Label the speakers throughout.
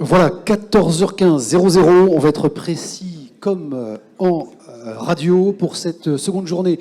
Speaker 1: Voilà, 14h15, 00, on va être précis comme en radio pour cette seconde journée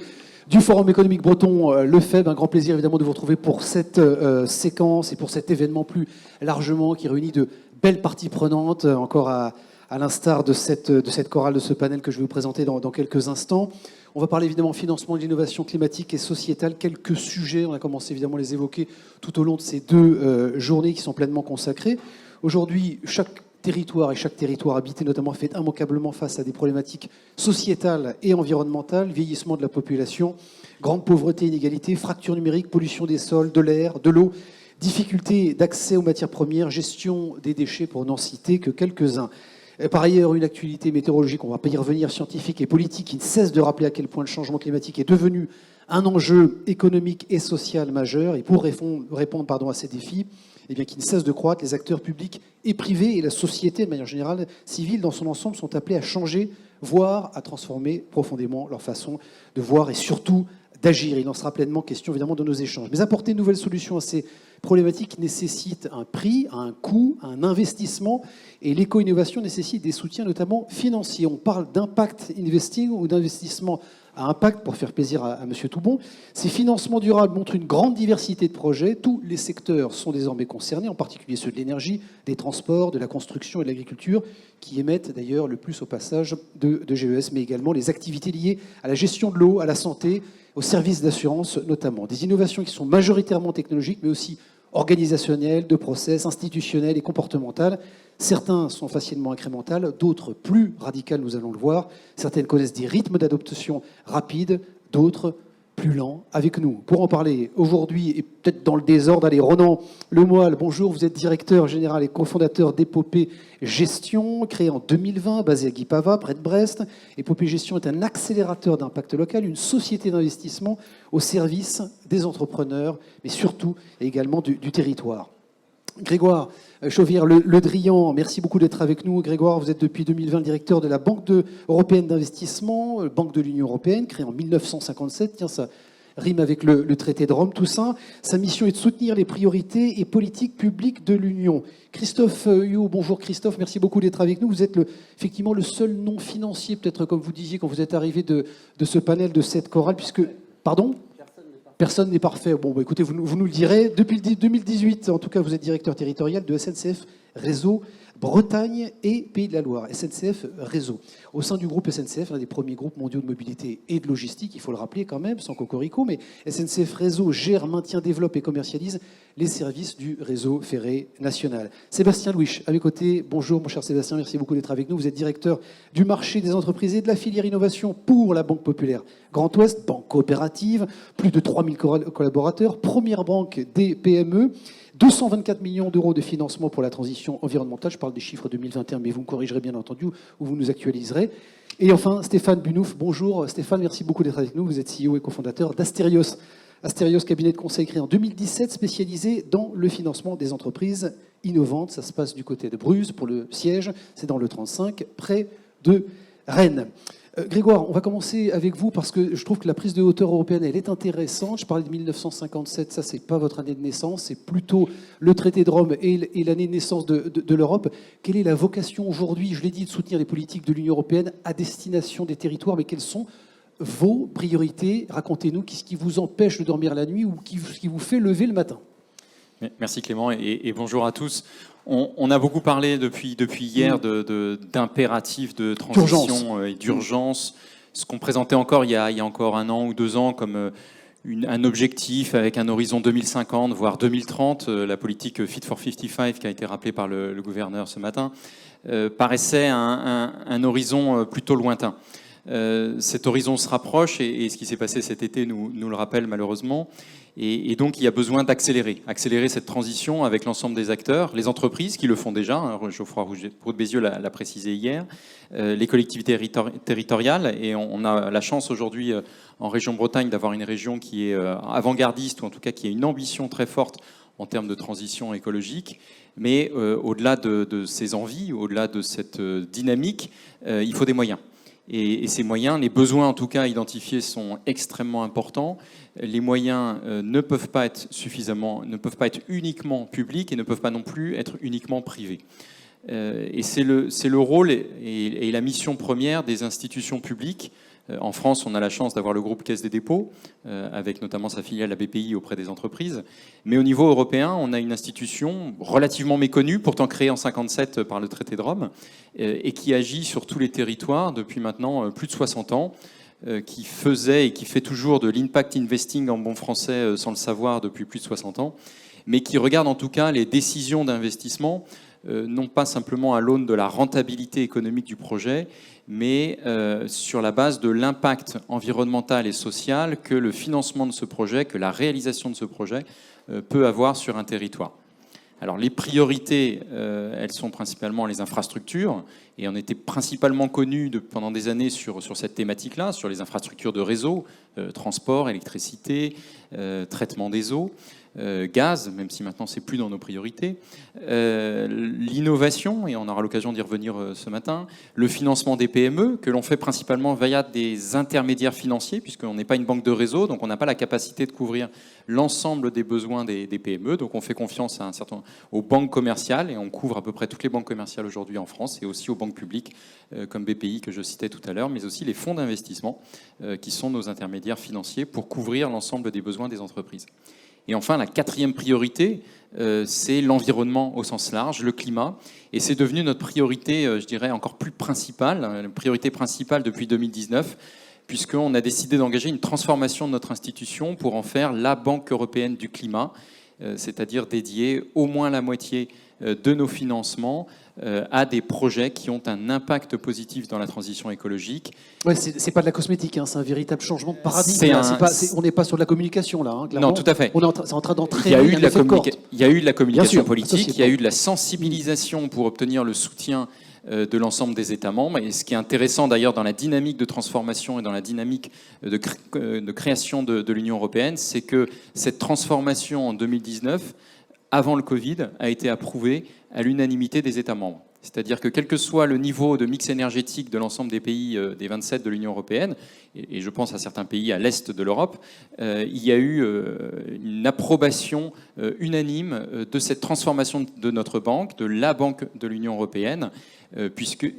Speaker 1: du Forum économique breton, le FEB. Un grand plaisir évidemment de vous retrouver pour cette séquence et pour cet événement plus largement qui réunit de belles parties prenantes, encore à l'instar de cette chorale, de ce panel que je vais vous présenter dans quelques instants. On va parler évidemment financement de l'innovation climatique et sociétale. Quelques sujets, on a commencé évidemment à les évoquer tout au long de ces deux journées qui sont pleinement consacrées. Aujourd'hui, chaque territoire et chaque territoire habité notamment fait immanquablement face à des problématiques sociétales et environnementales, vieillissement de la population, grande pauvreté, inégalité, fracture numérique, pollution des sols, de l'air, de l'eau, difficulté d'accès aux matières premières, gestion des déchets pour n'en citer que quelques-uns. Par ailleurs, une actualité météorologique, on ne va pas y revenir, scientifique et politique, qui ne cesse de rappeler à quel point le changement climatique est devenu un enjeu économique et social majeur. Et pour répondre à ces défis, eh bien, qui ne cesse de croître, les acteurs publics et privés et la société, de manière générale, civile dans son ensemble, sont appelés à changer, voire à transformer profondément leur façon de voir et surtout d'agir. Il en sera pleinement question, évidemment, de nos échanges. Mais apporter de nouvelles solutions à ces problématiques nécessite un prix, un coût, un investissement, et l'éco-innovation nécessite des soutiens, notamment financiers. On parle d'impact investing ou d'investissement à impact, pour faire plaisir à M. Toubon. Ces financements durables montrent une grande diversité de projets. Tous les secteurs sont désormais concernés, en particulier ceux de l'énergie, des transports, de la construction et de l'agriculture, qui émettent d'ailleurs le plus au passage de GES, mais également les activités liées à la gestion de l'eau, à la santé, aux services d'assurance notamment. Des innovations qui sont majoritairement technologiques, mais aussi organisationnelles, de process, institutionnelles et comportementales. Certains sont facilement incrémentales, d'autres plus radicales, nous allons le voir. Certaines connaissent des rythmes d'adoption rapides, d'autres plus lents. Avec nous, pour en parler aujourd'hui, et peut-être dans le désordre, allez, Ronan Lemoyle, bonjour, vous êtes directeur général et cofondateur d'Épopée Gestion, créé en 2020, basé à Guipava, près de Brest. Épopée Gestion est un accélérateur d'impact local, une société d'investissement au service des entrepreneurs, mais surtout et également du territoire. Grégoire Chauvière-Le Drian, merci beaucoup d'être avec nous. Grégoire, vous êtes depuis 2020 le directeur de la Banque européenne d'investissement, Banque de l'Union européenne, créée en 1957. Tiens, ça rime avec le traité de Rome, tout ça. Sa mission est de soutenir les priorités et politiques publiques de l'Union. Christophe Huot, bonjour Christophe, merci beaucoup d'être avec nous. Vous êtes effectivement le seul non financier, peut-être comme vous disiez quand vous êtes arrivé de ce panel, de cette chorale, puisque... Pardon ? Personne n'est parfait. Bon, bah, écoutez, vous nous le direz. Depuis 2018, en tout cas, vous êtes directeur territorial de SNCF Réseau Bretagne et Pays de la Loire. SNCF Réseau. Au sein du groupe SNCF, l'un des premiers groupes mondiaux de mobilité et de logistique, il faut le rappeler quand même, sans cocorico, mais SNCF Réseau gère, maintient, développe et commercialise les services du réseau ferré national. Sébastien Louis, à mes côtés. Bonjour, mon cher Sébastien, merci beaucoup d'être avec nous. Vous êtes directeur du marché des entreprises et de la filière innovation pour la Banque Populaire Grand Ouest, banque coopérative, plus de 3000 collaborateurs, première banque des PME, 224 millions d'euros de financement pour la transition environnementale. Je parle des chiffres 2021, mais vous me corrigerez bien entendu ou vous nous actualiserez. Et enfin, Stéphane Bunouf. Bonjour Stéphane, merci beaucoup d'être avec nous. Vous êtes CEO et cofondateur d'Astérios. Astérios, cabinet de conseil créé en 2017, spécialisé dans le financement des entreprises innovantes. Ça se passe du côté de Bruges pour le siège. C'est dans le 35, près de Rennes. Grégoire, on va commencer avec vous parce que je trouve que la prise de hauteur européenne, elle est intéressante. Je parlais de 1957, ça, c'est pas votre année de naissance, c'est plutôt le traité de Rome et l'année de naissance de l'Europe. Quelle est la vocation aujourd'hui, je l'ai dit, de soutenir les politiques de l'Union européenne à destination des territoires, mais quelles sont vos priorités? Racontez-nous ce qui vous empêche de dormir la nuit ou ce qui vous fait lever le matin.
Speaker 2: Merci Clément et bonjour à tous. On a beaucoup parlé depuis hier d'impératifs de transition et d'urgence. Ce qu'on présentait encore il y a encore 1 an ou 2 ans comme un objectif avec un horizon 2050, voire 2030, la politique Fit for 55 qui a été rappelée par le gouverneur ce matin, paraissait un horizon plutôt lointain. Cet horizon se rapproche et ce qui s'est passé cet été nous le rappelle malheureusement. Et donc, il y a besoin accélérer cette transition avec l'ensemble des acteurs, les entreprises qui le font déjà, Geoffroy Roux de Bézieux l'a précisé hier, les collectivités territoriales. Et on a la chance aujourd'hui en région Bretagne d'avoir une région qui est avant-gardiste, ou en tout cas qui a une ambition très forte en termes de transition écologique. Mais au-delà de ces envies, au-delà de cette dynamique, il faut des moyens. Et ces moyens, les besoins en tout cas identifiés sont extrêmement importants. Les moyens ne peuvent pas être uniquement publics et ne peuvent pas non plus être uniquement privés. Et c'est le rôle et la mission première des institutions publiques. En France, on a la chance d'avoir le groupe Caisse des dépôts, avec notamment sa filiale, la BPI, auprès des entreprises. Mais au niveau européen, on a une institution relativement méconnue, pourtant créée en 1957 par le traité de Rome, et qui agit sur tous les territoires depuis maintenant plus de 60 ans, qui faisait et qui fait toujours de l'impact investing en bon français, sans le savoir, depuis plus de 60 ans, mais qui regarde en tout cas les décisions d'investissement, non pas simplement à l'aune de la rentabilité économique du projet, mais sur la base de l'impact environnemental et social que le financement de ce projet, que la réalisation de ce projet peut avoir sur un territoire. Alors les priorités, elles sont principalement les infrastructures, et on était principalement connus pendant des années sur cette thématique-là, sur les infrastructures de réseau, transport, électricité, traitement des eaux, gaz, même si maintenant c'est plus dans nos priorités, l'innovation, et on aura l'occasion d'y revenir ce matin, le financement des PME, que l'on fait principalement via des intermédiaires financiers, puisqu'on n'est pas une banque de réseau, donc on n'a pas la capacité de couvrir l'ensemble des besoins des PME, donc on fait confiance aux banques commerciales, et on couvre à peu près toutes les banques commerciales aujourd'hui en France, et aussi aux banques publiques, comme BPI que je citais tout à l'heure, mais aussi les fonds d'investissement, qui sont nos intermédiaires financiers pour couvrir l'ensemble des besoins des entreprises. Et enfin, la quatrième priorité, c'est l'environnement au sens large, le climat. Et c'est devenu notre priorité, je dirais, encore plus principale, la priorité principale depuis 2019, puisqu'on a décidé d'engager une transformation de notre institution pour en faire la Banque européenne du climat, c'est-à-dire dédier au moins la moitié de nos financements à des projets qui ont un impact positif dans la transition écologique.
Speaker 1: Ouais, c'est pas de la cosmétique, hein, c'est un véritable changement de paradigme. On n'est pas sur de la communication là. Hein,
Speaker 2: non, tout à fait.
Speaker 1: C'est en train d'entrer.
Speaker 2: Il y a eu de la communication politique, il y a eu de la
Speaker 1: sensibilisation
Speaker 2: sensibilisation pour obtenir le soutien de l'ensemble des États membres. Et ce qui est intéressant d'ailleurs dans la dynamique de transformation et dans la dynamique de création de l'Union européenne, c'est que cette transformation en 2019, avant le Covid, a été approuvée à l'unanimité des États membres. C'est-à-dire que quel que soit le niveau de mix énergétique de l'ensemble des pays des 27 de l'Union européenne, et je pense à certains pays à l'est de l'Europe, il y a eu une approbation unanime de cette transformation de notre banque, de la banque de l'Union européenne,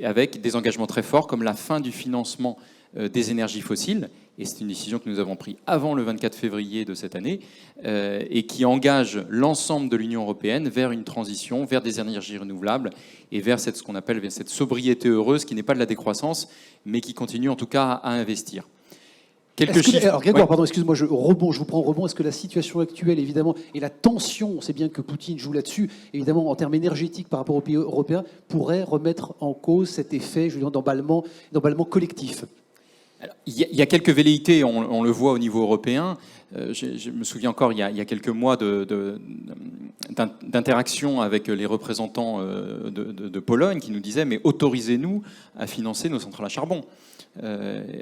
Speaker 2: avec des engagements très forts comme la fin du financement des énergies fossiles, et c'est une décision que nous avons prise avant le 24 février de cette année, et qui engage l'ensemble de l'Union européenne vers une transition, vers des énergies renouvelables, et vers ce qu'on appelle cette sobriété heureuse, qui n'est pas de la décroissance, mais qui continue en tout cas à investir.
Speaker 1: Alors Grégoire, pardon, excuse-moi, je vous prends en rebond. Est-ce que la situation actuelle, évidemment, et la tension, on sait bien que Poutine joue là-dessus, évidemment, en termes énergétiques par rapport aux pays européens, pourrait remettre en cause cet effet, je veux dire, d'emballement collectif?
Speaker 2: Alors, il y a quelques velléités, on le voit au niveau européen. Je me souviens encore, il y a quelques mois d'interaction avec les représentants de Pologne qui nous disaient « mais autorisez-nous à financer nos centrales à charbon ».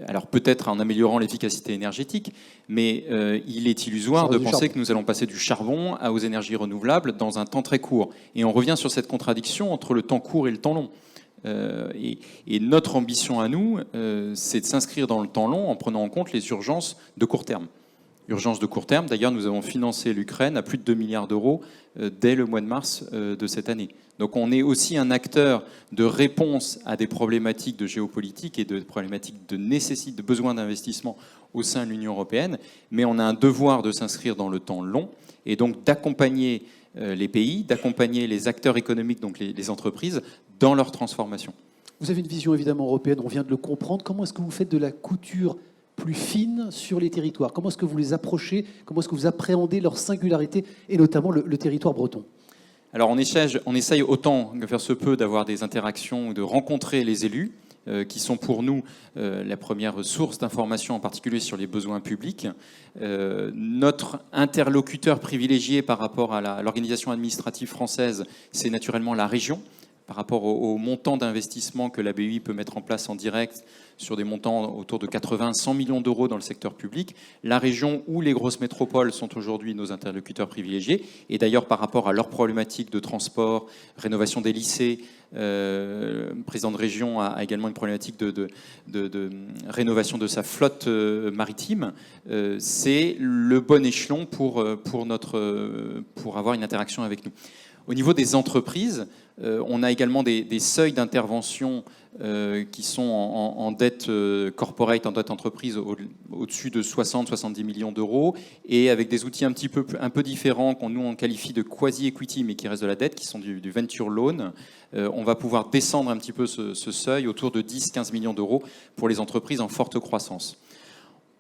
Speaker 2: Alors peut-être en améliorant l'efficacité énergétique, mais il est illusoire de penser que nous allons passer du charbon aux énergies renouvelables dans un temps très court. Et on revient sur cette contradiction entre le temps court et le temps long. Et notre ambition à nous, c'est de s'inscrire dans le temps long en prenant en compte les urgences de court terme. Urgence de court terme, d'ailleurs, nous avons financé l'Ukraine à plus de 2 milliards d'euros dès le mois de mars de cette année. Donc on est aussi un acteur de réponse à des problématiques de géopolitique et de problématiques de besoin d'investissement au sein de l'Union européenne, mais on a un devoir de s'inscrire dans le temps long et donc d'accompagner les pays, d'accompagner les acteurs économiques, donc les entreprises, dans leur transformation.
Speaker 1: Vous avez une vision évidemment européenne, on vient de le comprendre. Comment est-ce que vous faites de la couture plus fine sur les territoires? Comment est-ce que vous les approchez? Comment est-ce que vous appréhendez leur singularité, et notamment le territoire breton?
Speaker 2: Alors on essaye autant que faire se peut d'avoir des interactions, de rencontrer les élus, qui sont pour nous la première source d'information, en particulier sur les besoins publics. Notre interlocuteur privilégié par rapport à l'organisation administrative française, c'est naturellement la région, par rapport au montant d'investissement que la BEI peut mettre en place en direct sur des montants autour de 80-100 millions d'euros dans le secteur public. La région ou les grosses métropoles sont aujourd'hui nos interlocuteurs privilégiés. Et d'ailleurs, par rapport à leurs problématiques de transport, rénovation des lycées, le président de région a également une problématique de rénovation de sa flotte maritime. C'est le bon échelon pour avoir une interaction avec nous. Au niveau des entreprises, on a également des seuils d'intervention qui sont en dette corporate, en dette entreprise, au-dessus de 60-70 millions d'euros, et avec des outils un peu différents qu'on nous on qualifie de quasi-equity, mais qui restent de la dette, qui sont du venture loan. On va pouvoir descendre un petit peu ce seuil autour de 10-15 millions d'euros pour les entreprises en forte croissance.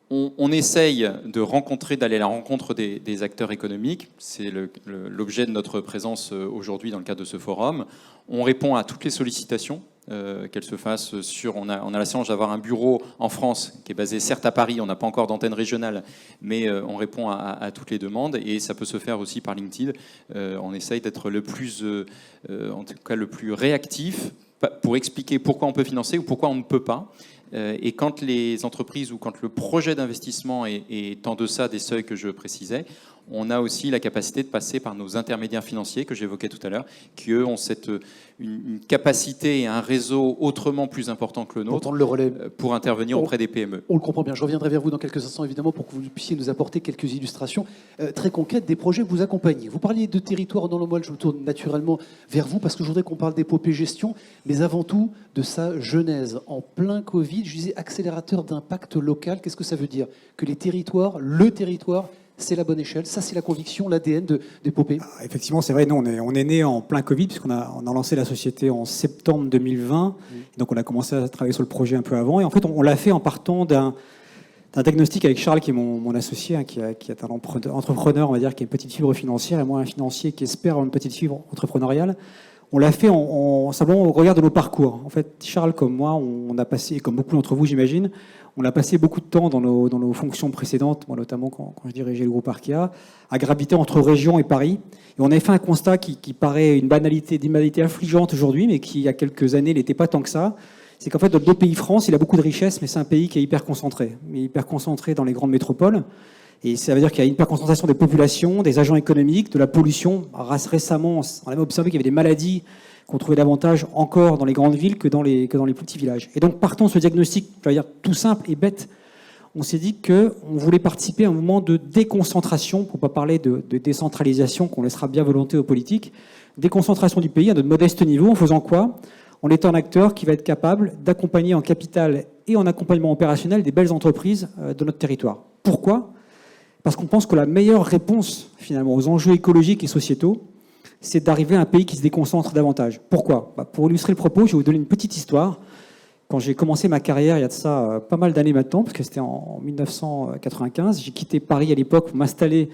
Speaker 2: On essaye d'aller à la rencontre des acteurs économiques. C'est l'objet de notre présence aujourd'hui dans le cadre de ce forum. On répond à toutes les sollicitations, qu'elles se fassent on a la chance d'avoir un bureau en France qui est basé certes à Paris, on n'a pas encore d'antenne régionale, mais on répond à toutes les demandes, et ça peut se faire aussi par LinkedIn. On essaye d'être en tout cas le plus réactif pour expliquer pourquoi on peut financer ou pourquoi on ne peut pas. Et quand les entreprises ou quand le projet d'investissement est en deçà des seuils que je précisais, on a aussi la capacité de passer par nos intermédiaires financiers que j'évoquais tout à l'heure, qui eux ont une capacité et un réseau autrement plus important que le nôtre
Speaker 1: prendre le relais.
Speaker 2: Pour intervenir auprès des PME.
Speaker 1: On le comprend bien. Je reviendrai vers vous dans quelques instants, évidemment, pour que vous puissiez nous apporter quelques illustrations très concrètes des projets que vous accompagnez. Vous parliez de territoire dans le Moelle, je me tourne naturellement vers vous parce que je voudrais qu'on parle d'épopée gestion, mais avant tout de sa genèse. En plein Covid, je disais accélérateur d'impact local. Qu'est-ce que ça veut dire? Que le territoire, c'est la bonne échelle. Ça, c'est la conviction, l'ADN d'Épopée.
Speaker 3: Effectivement, c'est vrai. Nous, on est né en plein Covid, puisqu'on a lancé la société en septembre 2020. Donc, on a commencé à travailler sur le projet un peu avant. Et en fait, on l'a fait en partant d'un diagnostic avec Charles, qui est mon associé, qui est un entrepreneur, on va dire, qui a une petite fibre financière, et moi, un financier qui espère avoir une petite fibre entrepreneuriale. On l'a fait simplement au regard de nos parcours. En fait, Charles, comme moi, on a passé, comme beaucoup d'entre vous, j'imagine, on a passé beaucoup de temps dans nos fonctions précédentes, moi notamment quand je dirigeais le groupe Arkea, à graviter entre région et Paris. Et on avait fait un constat qui paraît une banalité affligeante aujourd'hui, mais qui, il y a quelques années, n'était pas tant que ça. C'est qu'en fait, notre beau pays France, il a beaucoup de richesses, mais c'est un pays qui est hyper concentré. Mais hyper concentré dans les grandes métropoles. Et ça veut dire qu'il y a une hyperconcentration des populations, des agents économiques, de la pollution. Récemment, on avait observé qu'il y avait des maladies qu'on trouvait davantage encore dans les grandes villes que dans les plus petits villages. Et donc, partant de ce diagnostic, je veux dire, tout simple et bête, on s'est dit qu'on voulait participer à un moment de déconcentration, pour ne pas parler de décentralisation, qu'on laissera bien volonté aux politiques, déconcentration du pays à notre modeste niveau, en faisant quoi? En étant un acteur qui va être capable d'accompagner en capital et en accompagnement opérationnel des belles entreprises de notre territoire. Pourquoi? Parce qu'on pense que la meilleure réponse, finalement, aux enjeux écologiques et sociétaux, c'est d'arriver à un pays qui se déconcentre davantage. Pourquoi? Pour illustrer le propos, je vais vous donner une petite histoire. Quand j'ai commencé ma carrière, il y a de ça pas mal d'années maintenant, parce que c'était en 1995, j'ai quitté Paris à l'époque pour m'installer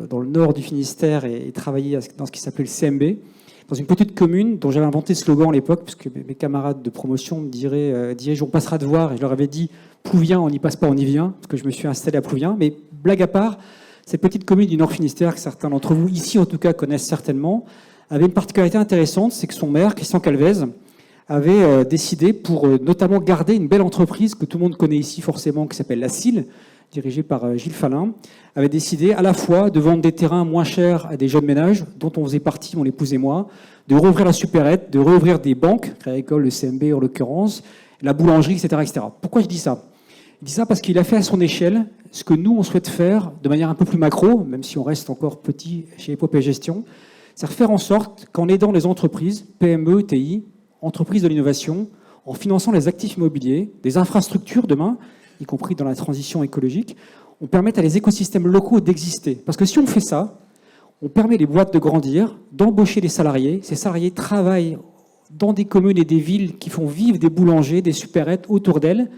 Speaker 3: dans le nord du Finistère et travailler dans ce qui s'appelait le CMB, dans une petite commune dont j'avais inventé ce slogan à l'époque, puisque mes camarades de promotion me diraient on passera te voir, et je leur avais dit Plouvien, on n'y passe pas, on y vient, parce que je me suis installé à Plouvien. Mais blague à part, cette petite commune du Nord Finistère, que certains d'entre vous ici en tout cas connaissent certainement, avait une particularité intéressante, c'est que son maire, Christian Calvez, avait décidé, pour notamment garder une belle entreprise que tout le monde connaît ici forcément, qui s'appelle la CIL, dirigée par Gilles Falin, avait décidé à la fois de vendre des terrains moins chers à des jeunes ménages, dont on faisait partie, mon épouse et moi, de rouvrir la supérette, de rouvrir des banques, Crédit Agricole, le CMB en l'occurrence, la boulangerie, etc., etc. Pourquoi je dis ça? Il dit ça parce qu'il a fait à son échelle ce que nous, on souhaite faire de manière un peu plus macro, même si on reste encore petit chez Épopée Gestion, c'est faire en sorte qu'en aidant les entreprises, PME, TI, entreprises de l'innovation, en finançant les actifs immobiliers, des infrastructures demain, y compris dans la transition écologique, on permet à les écosystèmes locaux d'exister. Parce que si on fait ça, on permet les boîtes de grandir, d'embaucher des salariés. Ces salariés travaillent dans des communes et des villes qui font vivre des boulangers, des supérettes autour d'elles.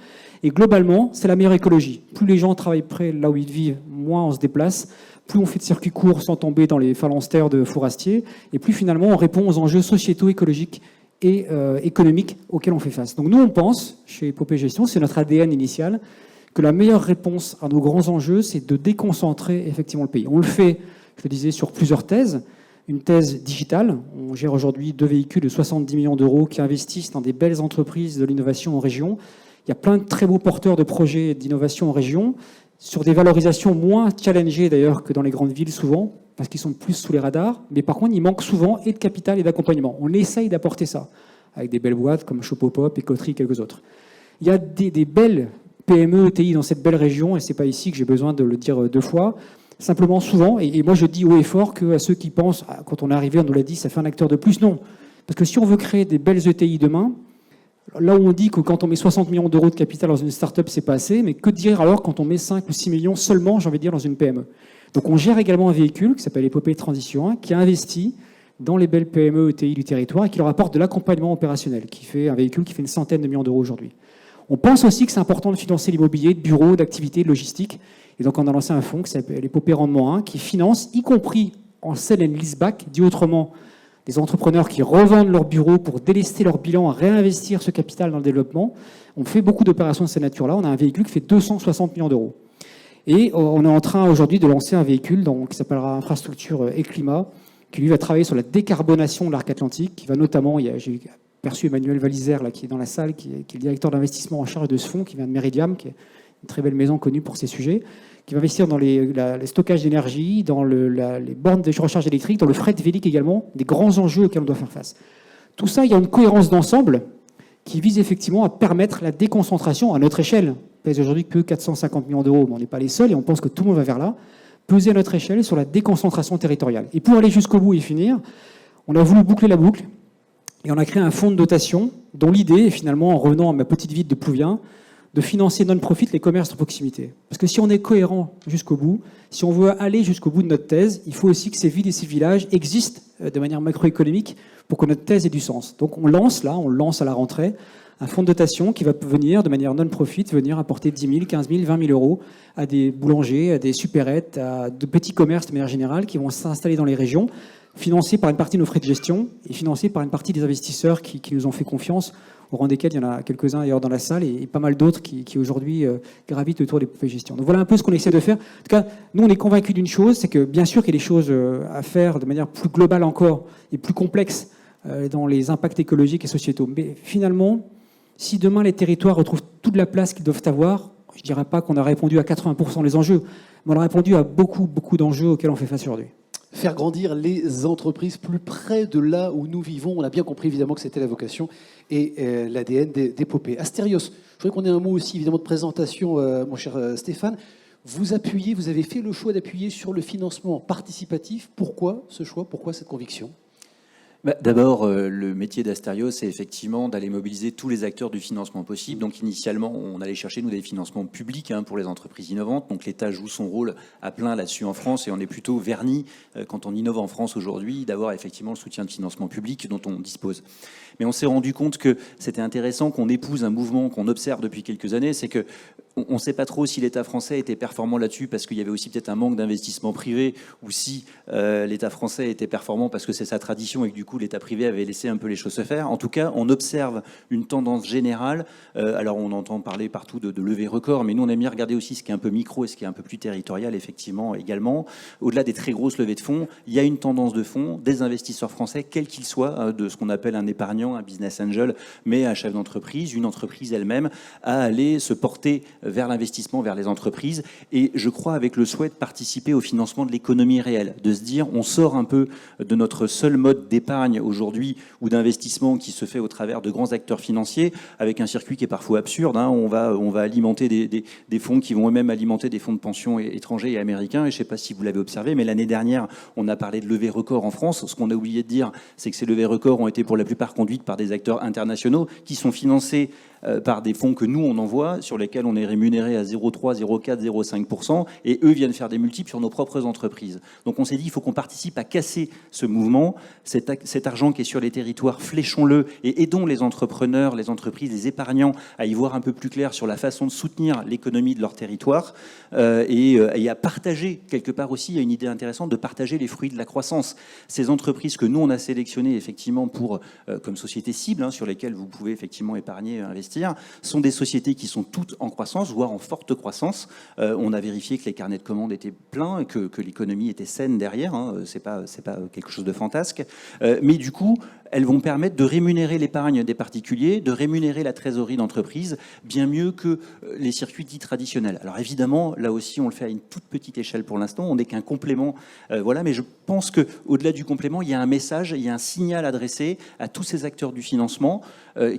Speaker 3: Et globalement, c'est la meilleure écologie. Plus les gens travaillent près là où ils vivent, moins on se déplace, plus on fait de circuits courts sans tomber dans les phalanstères de forestiers, et plus finalement on répond aux enjeux sociétaux, écologiques et économiques auxquels on fait face. Donc nous, on pense, chez Épopée Gestion, c'est notre ADN initial, que la meilleure réponse à nos grands enjeux, c'est de déconcentrer effectivement le pays. On le fait, je le disais, sur plusieurs thèses. Une thèse digitale. On gère aujourd'hui 2 véhicules de 70 millions d'euros qui investissent dans des belles entreprises de l'innovation en région. Il y a plein de très beaux porteurs de projets d'innovation en région, sur des valorisations moins challengées d'ailleurs que dans les grandes villes souvent, parce qu'ils sont plus sous les radars. Mais par contre, il manque souvent et de capital et d'accompagnement. On essaye d'apporter ça, avec des belles boîtes comme Chopopop, Écoterie et quelques autres. Il y a des belles PME, ETI dans cette belle région, et c'est pas ici que j'ai besoin de le dire 2 fois. Simplement, souvent, et moi je dis haut et fort qu'à ceux qui pensent, quand on est arrivé, on nous l'a dit, ça fait un acteur de plus. Non. Parce que si on veut créer des belles ETI demain, là où on dit que quand on met 60 millions d'euros de capital dans une start-up, c'est pas assez, mais que dire alors quand on met 5 ou 6 millions seulement, j'ai envie de dire, dans une PME? Donc on gère également un véhicule qui s'appelle Épopée Transition 1, qui a investi dans les belles PME ETI du territoire et qui leur apporte de l'accompagnement opérationnel, qui fait un véhicule qui fait une centaine de millions d'euros aujourd'hui. On pense aussi que c'est important de financer l'immobilier, de bureaux, d'activités, de logistique. Et donc on a lancé un fonds qui s'appelle Épopée Rendement 1, qui finance, y compris en sell and leaseback, dit autrement, des entrepreneurs qui revendent leurs bureaux pour délester leur bilan, réinvestir ce capital dans le développement. On fait beaucoup d'opérations de cette nature-là. On a un véhicule qui fait 260 millions d'euros. Et on est en train aujourd'hui de lancer un véhicule qui s'appellera Infrastructure et Climat, qui lui va travailler sur la décarbonation de l'arc atlantique, qui va notamment, j'ai aperçu Emmanuel Valisère là, qui est dans la salle, qui est le directeur d'investissement en charge de ce fonds, qui vient de Meridiam, qui est une très belle maison connue pour ces sujets, qui va investir dans les stockages d'énergie, dans les bornes de recharge électrique, dans le fret vélique également, des grands enjeux auxquels on doit faire face. Tout ça, il y a une cohérence d'ensemble qui vise effectivement à permettre la déconcentration à notre échelle. On pèse aujourd'hui que 450 millions d'euros, mais on n'est pas les seuls et on pense que tout le monde va vers là. Peser à notre échelle sur la déconcentration territoriale. Et pour aller jusqu'au bout et finir, on a voulu boucler la boucle et on a créé un fonds de dotation dont l'idée est finalement, en revenant à ma petite ville de Plouvien, de financer non-profit les commerces de proximité. Parce que si on est cohérent jusqu'au bout, si on veut aller jusqu'au bout de notre thèse, il faut aussi que ces villes et ces villages existent de manière macroéconomique pour que notre thèse ait du sens. Donc on lance à la rentrée, un fonds de dotation qui va venir, de manière non-profit, venir apporter 10 000, 15 000, 20 000 euros à des boulangers, à des supérettes, à de petits commerces de manière générale qui vont s'installer dans les régions, financés par une partie de nos frais de gestion et financés par une partie des investisseurs qui nous ont fait confiance, au rang desquels il y en a quelques-uns d'ailleurs dans la salle et pas mal d'autres qui aujourd'hui gravitent autour des frais de gestion. Donc voilà un peu ce qu'on essaie de faire. En tout cas, nous on est convaincus d'une chose, c'est que bien sûr qu'il y a des choses à faire de manière plus globale encore et plus complexe dans les impacts écologiques et sociétaux. Mais finalement, si demain les territoires retrouvent toute la place qu'ils doivent avoir, je ne dirais pas qu'on a répondu à 80% des enjeux, mais on a répondu à beaucoup d'enjeux auxquels on fait face aujourd'hui.
Speaker 1: Faire grandir les entreprises plus près de là où nous vivons. On a bien compris évidemment que c'était la vocation et l'ADN d'Épopée. Astérios, je voudrais qu'on ait un mot aussi évidemment de présentation, mon cher Stéphane. Vous avez fait le choix d'appuyer sur le financement participatif. Pourquoi ce choix? Pourquoi cette conviction?
Speaker 4: D'abord, le métier d'Astérios, c'est effectivement d'aller mobiliser tous les acteurs du financement possible. Donc initialement, on allait chercher, nous, des financements publics pour les entreprises innovantes. Donc l'État joue son rôle à plein là-dessus en France et on est plutôt vernis, quand on innove en France aujourd'hui, d'avoir effectivement le soutien de financement public dont on dispose. Mais on s'est rendu compte que c'était intéressant qu'on épouse un mouvement qu'on observe depuis quelques années, c'est que on ne sait pas trop si l'État français était performant là-dessus parce qu'il y avait aussi peut-être un manque d'investissement privé ou si l'État français était performant parce que c'est sa tradition et que du coup l'État privé avait laissé un peu les choses se faire. En tout cas, on observe une tendance générale. Alors on entend parler partout de levée record, mais nous on aime bien regarder aussi ce qui est un peu micro et ce qui est un peu plus territorial effectivement également. Au-delà des très grosses levées de fonds, il y a une tendance de fonds des investisseurs français, quels qu'ils soient, de ce qu'on appelle un épargnant, un business angel, mais un chef d'entreprise, une entreprise elle-même, à aller se porter vers l'investissement, vers les entreprises. Et je crois avec le souhait de participer au financement de l'économie réelle, de se dire on sort un peu de notre seul mode d'épargne aujourd'hui ou d'investissement qui se fait au travers de grands acteurs financiers avec un circuit qui est parfois absurde. On va alimenter des fonds qui vont eux-mêmes alimenter des fonds de pension étrangers et américains. Et je ne sais pas si vous l'avez observé, mais l'année dernière, on a parlé de levées records en France. Ce qu'on a oublié de dire, c'est que ces levées records ont été pour la plupart conduites par des acteurs internationaux qui sont financés par des fonds que nous on envoie, sur lesquels on est rémunéré à 0,3, 0,4, 0,5%, et eux viennent faire des multiples sur nos propres entreprises. Donc on s'est dit, il faut qu'on participe à casser ce mouvement, cet argent qui est sur les territoires, fléchons-le et aidons les entrepreneurs, les entreprises, les épargnants à y voir un peu plus clair sur la façon de soutenir l'économie de leur territoire et à partager, quelque part aussi, il y a une idée intéressante de partager les fruits de la croissance. Ces entreprises que nous on a sélectionnées effectivement pour, comme société cible, sur lesquelles vous pouvez effectivement épargner, investir, sont des sociétés qui sont toutes en croissance, voire en forte croissance. On a vérifié que les carnets de commandes étaient pleins, que l'économie était saine derrière. C'est pas quelque chose de fantasque. Mais du coup, elles vont permettre de rémunérer l'épargne des particuliers, de rémunérer la trésorerie d'entreprise bien mieux que les circuits dits traditionnels. Alors évidemment, là aussi, on le fait à une toute petite échelle pour l'instant. On n'est qu'un complément, voilà. Mais je pense que au-delà du complément, il y a un message, il y a un signal adressé à tous ces acteurs du financement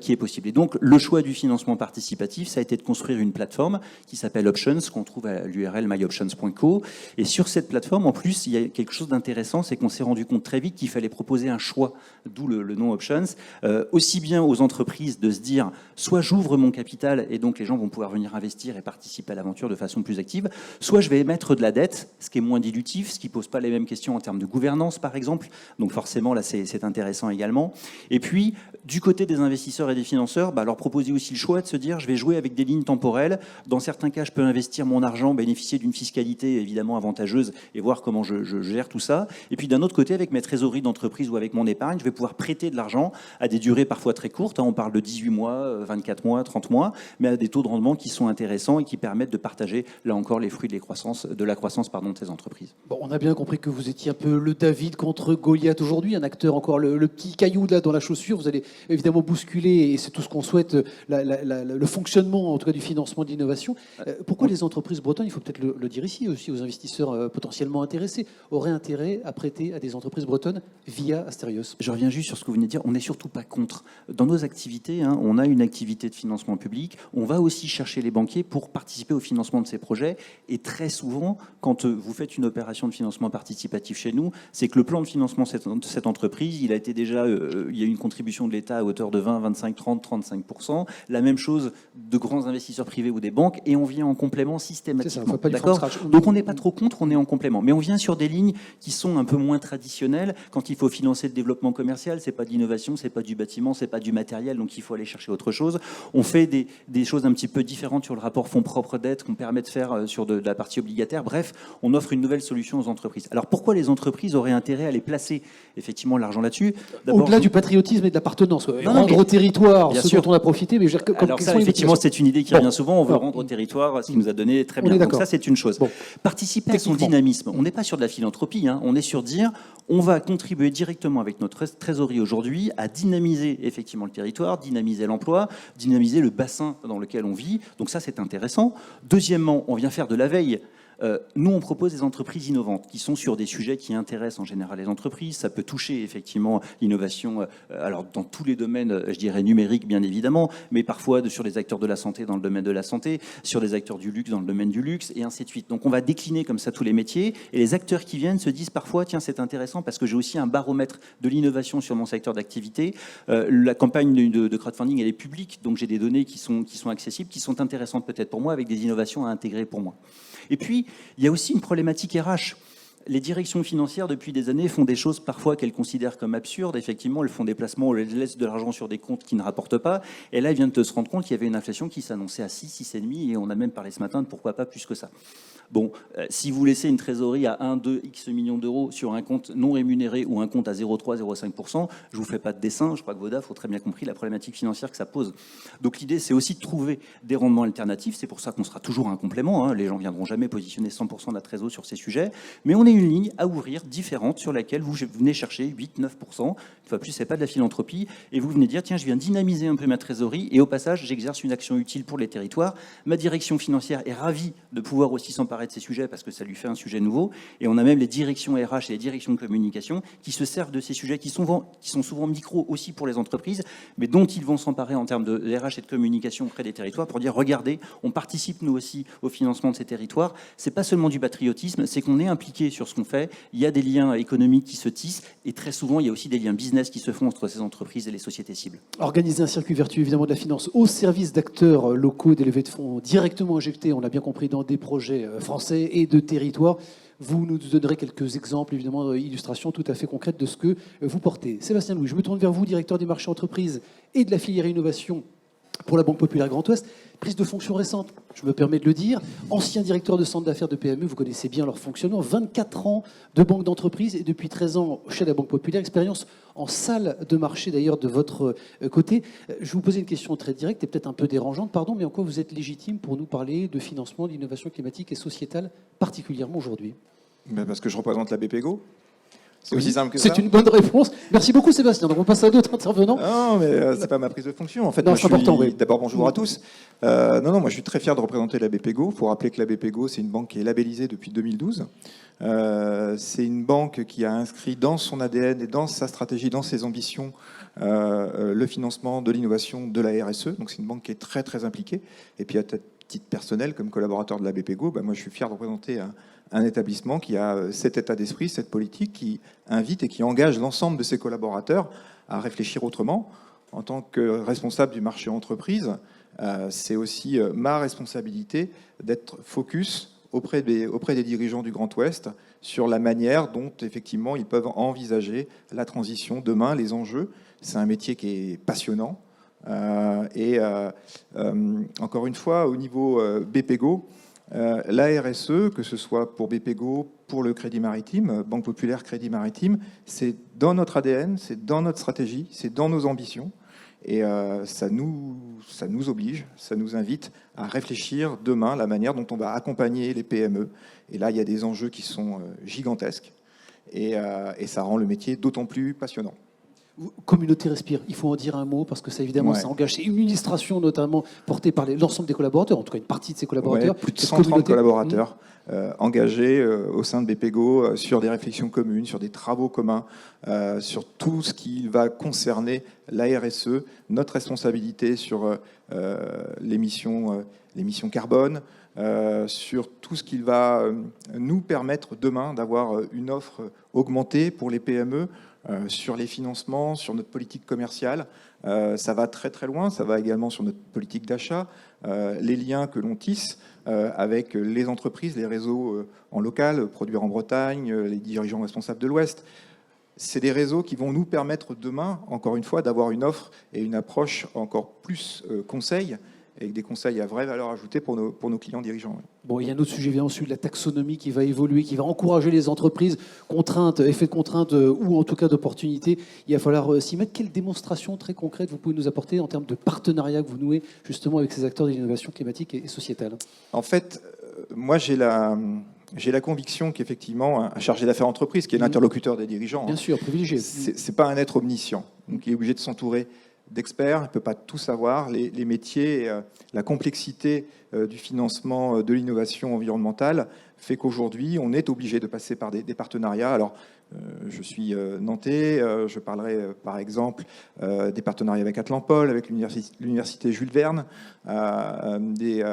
Speaker 4: qui est possible. Et donc, le choix du financement participatif, ça a été de construire une plateforme qui s'appelle Options, qu'on trouve à l'URL myoptions.co. Et sur cette plateforme, en plus, il y a quelque chose d'intéressant, c'est qu'on s'est rendu compte très vite qu'il fallait proposer un choix, d'où le nom Options, aussi bien aux entreprises de se dire, soit j'ouvre mon capital et donc les gens vont pouvoir venir investir et participer à l'aventure de façon plus active, soit je vais émettre de la dette, ce qui est moins dilutif, ce qui ne pose pas les mêmes questions en termes de gouvernance, par exemple. Donc forcément, là, c'est intéressant également. Et puis, du côté des investisseurs et des financeurs, leur proposer aussi le choix de se dire, je vais jouer avec des lignes temporelles. Dans certains cas, je peux investir mon argent, bénéficier d'une fiscalité évidemment avantageuse et voir comment je gère tout ça. Et puis d'un autre côté, avec mes trésoreries d'entreprise ou avec mon épargne, je vais pouvoir prêter de l'argent à des durées parfois très courtes. On parle de 18 mois, 24 mois, 30 mois, mais à des taux de rendement qui sont intéressants et qui permettent de partager, là encore, les fruits de la croissance de ces entreprises.
Speaker 1: Bon, on a bien compris que vous étiez un peu le David contre Goliath aujourd'hui, un acteur encore le petit caillou là dans la chaussure. Vous allez évidemment bousculer, et c'est tout ce qu'on souhaite, le fonctionnement en tout cas du financement de l'innovation. Pourquoi les entreprises bretonnes, il faut peut-être le dire ici aussi aux investisseurs potentiellement intéressés, auraient intérêt à prêter à des entreprises bretonnes via Asterios?
Speaker 4: Je reviens juste sur ce que vous venez de dire, on n'est surtout pas contre. Dans nos activités, on a une activité de financement public, on va aussi chercher les banquiers pour participer au financement de ces projets, et très souvent, quand vous faites une opération de financement participatif chez nous, c'est que le plan de financement de cette entreprise, il a été déjà, il y a eu une contribution de l'État à hauteur de 20, 25, 30, 35%, la même chose de grands investisseurs privés ou des banques, et on vient en complément systématiquement. D'accord ? Donc on n'est pas trop contre, on est en complément. Mais on vient sur des lignes qui sont un peu moins traditionnelles. Quand il faut financer le développement commercial, c'est pas de l'innovation, c'est pas du bâtiment, c'est pas du matériel, donc il faut aller chercher autre chose. On fait des choses un petit peu différentes sur le rapport fonds propres dette qu'on permet de faire sur de la partie obligataire. Bref, on offre une nouvelle solution aux entreprises. Alors pourquoi les entreprises auraient intérêt à aller placer effectivement l'argent là-dessus ?
Speaker 1: Au-delà du patriotisme et de l'appartenance, rendre au territoire ce dont on a profité. Mais
Speaker 4: alors ça, effectivement, c'est une idée qui revient souvent. On veut rendre au territoire ce qui nous a donné très bien. Donc ça, c'est une chose. Participer à son dynamisme. On n'est pas sur de la philanthropie. On est sur dire, on va contribuer directement avec notre trésorerie aujourd'hui à dynamiser effectivement le territoire, dynamiser l'emploi, dynamiser le bassin dans lequel on vit. Donc ça, c'est intéressant. Deuxièmement, on vient faire de la veille. Nous, on propose des entreprises innovantes qui sont sur des sujets qui intéressent en général les entreprises. Ça peut toucher effectivement l'innovation, alors dans tous les domaines, je dirais numériques bien évidemment, mais parfois sur les acteurs de la santé dans le domaine de la santé, sur des acteurs du luxe dans le domaine du luxe, et ainsi de suite. Donc on va décliner comme ça tous les métiers, et les acteurs qui viennent se disent parfois, tiens, c'est intéressant parce que j'ai aussi un baromètre de l'innovation sur mon secteur d'activité. La campagne de crowdfunding, elle est publique, donc j'ai des données qui sont accessibles, qui sont intéressantes peut-être pour moi, avec des innovations à intégrer pour moi. Et puis, il y a aussi une problématique RH. Les directions financières, depuis des années, font des choses parfois qu'elles considèrent comme absurdes. Effectivement, elles font des placements où elles laissent de l'argent sur des comptes qui ne rapportent pas. Et là, elles viennent de se rendre compte qu'il y avait une inflation qui s'annonçait à 6, 6,5, et on a même parlé ce matin de pourquoi pas plus que ça. Bon, si vous laissez une trésorerie à 1, 2, X millions d'euros sur un compte non rémunéré ou un compte à 0,3, 0,5%, je ne vous fais pas de dessin. Je crois que Vodaf a très bien compris la problématique financière que ça pose. Donc l'idée, c'est aussi de trouver des rendements alternatifs. C'est pour ça qu'on sera toujours un complément. Les gens ne viendront jamais positionner 100% de la trésorerie sur ces sujets. Mais on est une ligne à ouvrir différente sur laquelle vous venez chercher 8, 9%. Une fois plus, ce n'est pas de la philanthropie. Et vous venez dire, tiens, je viens dynamiser un peu ma trésorerie. Et au passage, j'exerce une action utile pour les territoires. Ma direction financière est ravie de pouvoir aussi s'emparer de ces sujets parce que ça lui fait un sujet nouveau. Et on a même les directions RH et les directions de communication qui se servent de ces sujets qui sont souvent micro aussi pour les entreprises, mais dont ils vont s'emparer en termes de RH et de communication auprès des territoires pour dire, regardez, on participe nous aussi au financement de ces territoires. C'est pas seulement du patriotisme, c'est qu'on est impliqué sur ce qu'on fait. Il y a des liens économiques qui se tissent et très souvent, il y a aussi des liens business qui se font entre ces entreprises et les sociétés cibles.
Speaker 1: Organiser un circuit vertueux évidemment de la finance au service d'acteurs locaux, des levées de fonds directement injectés, on l'a bien compris, dans des projets français et de territoire. Vous nous donnerez quelques exemples, évidemment, illustrations tout à fait concrètes de ce que vous portez. Sébastien Louis, je me tourne vers vous, directeur des marchés entreprises et de la filière innovation pour la Banque Populaire Grand Ouest. Prise de fonction récente, je me permets de le dire. Ancien directeur de centre d'affaires de PME, vous connaissez bien leur fonctionnement. 24 ans de banque d'entreprise et depuis 13 ans chez la Banque Populaire. Expérience en salle de marché d'ailleurs de votre côté. Je vais vous poser une question très directe et peut-être un peu dérangeante, pardon, mais en quoi vous êtes légitime pour nous parler de financement, d'innovation climatique et sociétale, particulièrement aujourd'hui ?
Speaker 5: Parce que je représente la BPGO. C'est aussi simple que ça.
Speaker 1: C'est une bonne réponse. Merci beaucoup Sébastien. Donc on passe à d'autres intervenants.
Speaker 5: Non, mais c'est pas ma prise de fonction. En fait,
Speaker 1: Non,
Speaker 5: moi,
Speaker 1: c'est important, oui.
Speaker 5: D'abord, bonjour à tous. Moi je suis très fier de représenter la BPGO. Il faut rappeler que la BPGO, c'est une banque qui est labellisée depuis 2012. C'est une banque qui a inscrit dans son ADN et dans sa stratégie, dans ses ambitions, le financement de l'innovation, de la RSE. Donc c'est une banque qui est très très impliquée. Et puis à titre personnel, comme collaborateur de la BPGO, moi je suis fier de représenter un établissement qui a cet état d'esprit, cette politique, qui invite et qui engage l'ensemble de ses collaborateurs à réfléchir autrement. En tant que responsable du marché entreprise, c'est aussi ma responsabilité d'être focus auprès des dirigeants du Grand Ouest sur la manière dont, effectivement, ils peuvent envisager la transition demain, les enjeux. C'est un métier qui est passionnant. Encore une fois, au niveau BPGO, la RSE, que ce soit pour BPGO, pour le Crédit Maritime, Banque Populaire Crédit Maritime, c'est dans notre ADN, c'est dans notre stratégie, c'est dans nos ambitions. Et ça nous oblige, ça nous invite à réfléchir demain la manière dont on va accompagner les PME. Et là, il y a des enjeux qui sont gigantesques. Et ça rend le métier d'autant plus passionnant.
Speaker 1: Communauté Respire, il faut en dire un mot parce que ça évidemment ça engage. C'est une illustration notamment portée par l'ensemble des collaborateurs, en tout cas une partie de ces collaborateurs.
Speaker 5: Plus de 130 collaborateurs engagés au sein de BPGO sur des réflexions communes, sur des travaux communs, sur tout ce qui va concerner la RSE, notre responsabilité sur l'émission carbone, sur tout ce qui va nous permettre demain d'avoir une offre augmentée pour les PME, sur les financements, sur notre politique commerciale. Ça va très très loin, ça va également sur notre politique d'achat, les liens que l'on tisse avec les entreprises, les réseaux en local, Produire en Bretagne, les dirigeants responsables de l'Ouest. C'est des réseaux qui vont nous permettre demain, encore une fois, d'avoir une offre et une approche encore plus conseil, avec des conseils à vraie valeur ajoutée pour nos clients dirigeants.
Speaker 1: Bon, il y a un autre sujet, évidemment, celui de la taxonomie qui va évoluer, qui va encourager les entreprises, contraintes, effets de contraintes ou en tout cas d'opportunités. Il va falloir s'y mettre. Quelle démonstration très concrète vous pouvez nous apporter en termes de partenariat que vous nouez justement avec ces acteurs de l'innovation climatique et sociétale?
Speaker 5: En fait, moi j'ai la conviction qu'effectivement, un chargé d'affaires entreprise, qui est l'interlocuteur des dirigeants,
Speaker 1: bien sûr, privilégié.
Speaker 5: C'est pas un être omniscient. Donc il est obligé de s'entourer d'experts, il ne peut pas tout savoir. Les métiers, la complexité du financement de l'innovation environnementale fait qu'aujourd'hui, on est obligé de passer par des partenariats. Alors, je suis nantais, je parlerai par exemple des partenariats avec Atlampol, avec l'université Jules Verne, des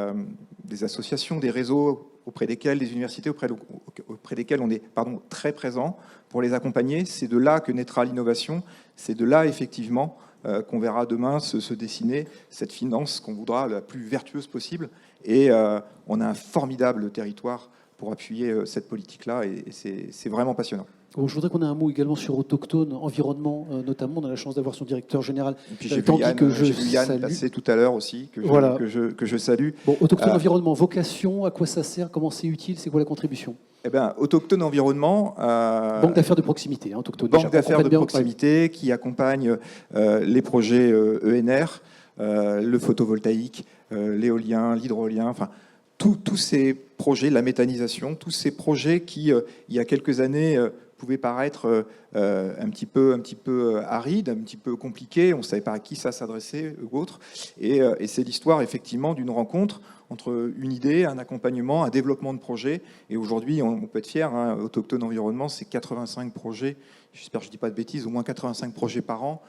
Speaker 5: associations, des réseaux auprès desquels, des universités auprès desquels on est très présent pour les accompagner. C'est de là que naîtra l'innovation, c'est de là effectivement qu'on verra demain se dessiner cette finance qu'on voudra la plus vertueuse possible. Et on a un formidable territoire pour appuyer cette politique-là, et c'est vraiment passionnant.
Speaker 1: Bon, je voudrais qu'on ait un mot également sur Autochtone, environnement, notamment. On a la chance d'avoir son directeur général,
Speaker 5: Tanguy, que je salue. Passer tout à l'heure aussi, que je salue.
Speaker 1: Bon, Autochtone environnement, vocation, à quoi ça sert, comment c'est utile, c'est quoi la contribution?
Speaker 5: Autochtone environnement...
Speaker 1: banque d'affaires de proximité, Autochtone.
Speaker 5: Banque d'affaires de proximité qui accompagne les projets ENR, le photovoltaïque, l'éolien, l'hydrolien, enfin... Tous ces projets, la méthanisation, tous ces projets qui, il y a quelques années, pouvaient paraître un petit peu arides, un petit peu compliqués. On ne savait pas à qui ça s'adressait ou autre. Et c'est l'histoire, effectivement, d'une rencontre entre une idée, un accompagnement, un développement de projet. Et aujourd'hui, on peut être fier. Autochtone Environnement, c'est 85 projets. J'espère que je ne dis pas de bêtises, au moins 85 projets par an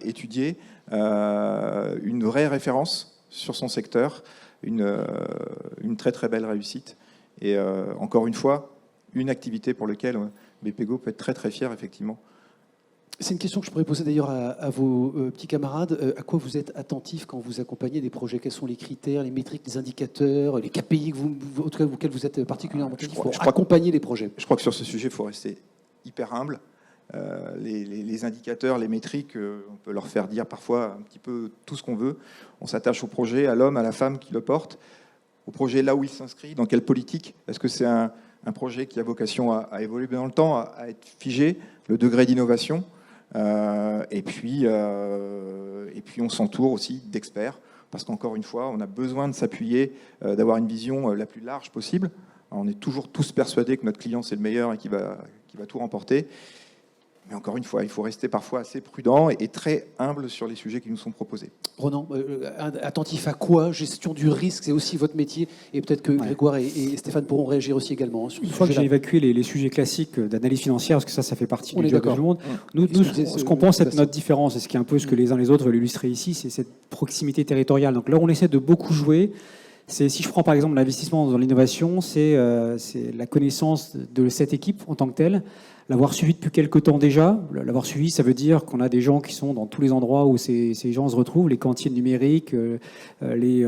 Speaker 5: étudiés. Une vraie référence sur son secteur. Une très très belle réussite et encore une fois une activité pour laquelle BPGO peut être très très fier effectivement.
Speaker 1: C'est une question que je pourrais poser d'ailleurs à vos petits camarades. À quoi vous êtes attentifs quand vous accompagnez des projets? Quels sont les critères, les métriques, les indicateurs, les KPI auxquels vous êtes particulièrement attentifs pour accompagner les projets?
Speaker 5: Je crois que sur ce sujet, il faut rester hyper humble. Les indicateurs, les métriques, on peut leur faire dire parfois un petit peu tout ce qu'on veut. On s'attache au projet, à l'homme, à la femme qui le porte, au projet là où il s'inscrit, dans quelle politique. Est-ce que c'est un projet qui a vocation à évoluer dans le temps, à être figé, le degré d'innovation, et puis on s'entoure aussi d'experts, parce qu'encore une fois, on a besoin de s'appuyer, d'avoir une vision la plus large possible. Alors, on est toujours tous persuadés que notre client c'est le meilleur et qui va tout remporter. Mais encore une fois, il faut rester parfois assez prudent et très humble sur les sujets qui nous sont proposés.
Speaker 1: Ronan, attentif à quoi? Gestion du risque, c'est aussi votre métier. Et peut-être que Grégoire et Stéphane pourront réagir aussi également.
Speaker 3: Une fois que j'ai évacué les sujets classiques d'analyse financière, parce que ça fait partie du job de tout le monde, nous ce qu'on pense être notre différence, et ce qui est un peu ce que les uns les autres veulent illustrer ici, c'est cette proximité territoriale. Donc là, on essaie de beaucoup jouer. Si je prends par exemple l'investissement dans l'innovation, c'est la connaissance de cette équipe en tant que telle, l'avoir suivi depuis quelques temps déjà. L'avoir suivi, ça veut dire qu'on a des gens qui sont dans tous les endroits où ces gens se retrouvent, les cantines numériques, les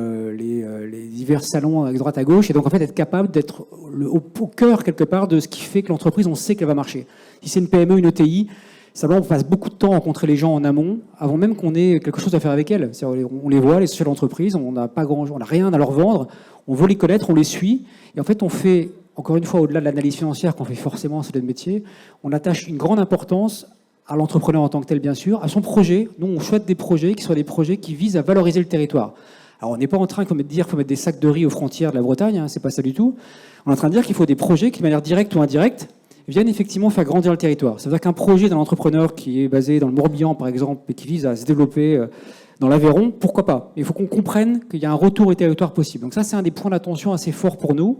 Speaker 3: divers salons à droite à gauche, et donc en fait être capable d'être au cœur quelque part de ce qui fait que l'entreprise, on sait qu'elle va marcher. Si c'est une PME, une ETI, simplement, on passe beaucoup de temps à rencontrer les gens en amont, avant même qu'on ait quelque chose à faire avec elles. On les voit, les sociétés d'entreprise, on n'a rien à leur vendre, on veut les connaître, on les suit, et en fait, on fait, encore une fois, au-delà de l'analyse financière qu'on fait forcément sur le métier, on attache une grande importance à l'entrepreneur en tant que tel, bien sûr, à son projet. Nous, on souhaite des projets qui soient des projets qui visent à valoriser le territoire. Alors, on n'est pas en train de dire qu'il faut mettre des sacs de riz aux frontières de la Bretagne, hein, c'est pas ça du tout. On est en train de dire qu'il faut des projets qui, de manière directe ou indirecte, viennent effectivement faire grandir le territoire. Ça veut dire qu'un projet d'un entrepreneur qui est basé dans le Morbihan, par exemple, et qui vise à se développer dans l'Aveyron, pourquoi pas? Il faut qu'on comprenne qu'il y a un retour au territoire possible. Donc ça, c'est un des points d'attention assez forts pour nous.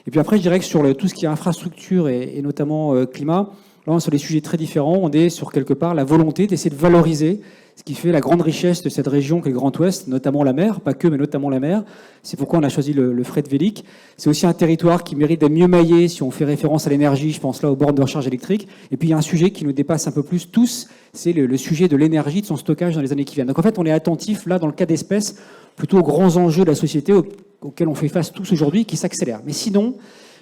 Speaker 3: Et puis après, je dirais que sur tout ce qui est infrastructure et notamment climat, là, on est sur des sujets très différents. On est sur quelque part la volonté d'essayer de valoriser ce qui fait la grande richesse de cette région qu'est le Grand Ouest, notamment la mer, pas que, mais notamment la mer. C'est pourquoi on a choisi le Fret Vélic. C'est aussi un territoire qui mérite d'être mieux maillé si on fait référence à l'énergie, je pense là aux bornes de recharge électrique. Et puis il y a un sujet qui nous dépasse un peu plus tous, c'est le sujet de l'énergie, de son stockage dans les années qui viennent. Donc en fait, on est attentif, là, dans le cas d'espèce, plutôt aux grands enjeux de la société auxquels on fait face tous aujourd'hui, qui s'accélèrent. Mais sinon,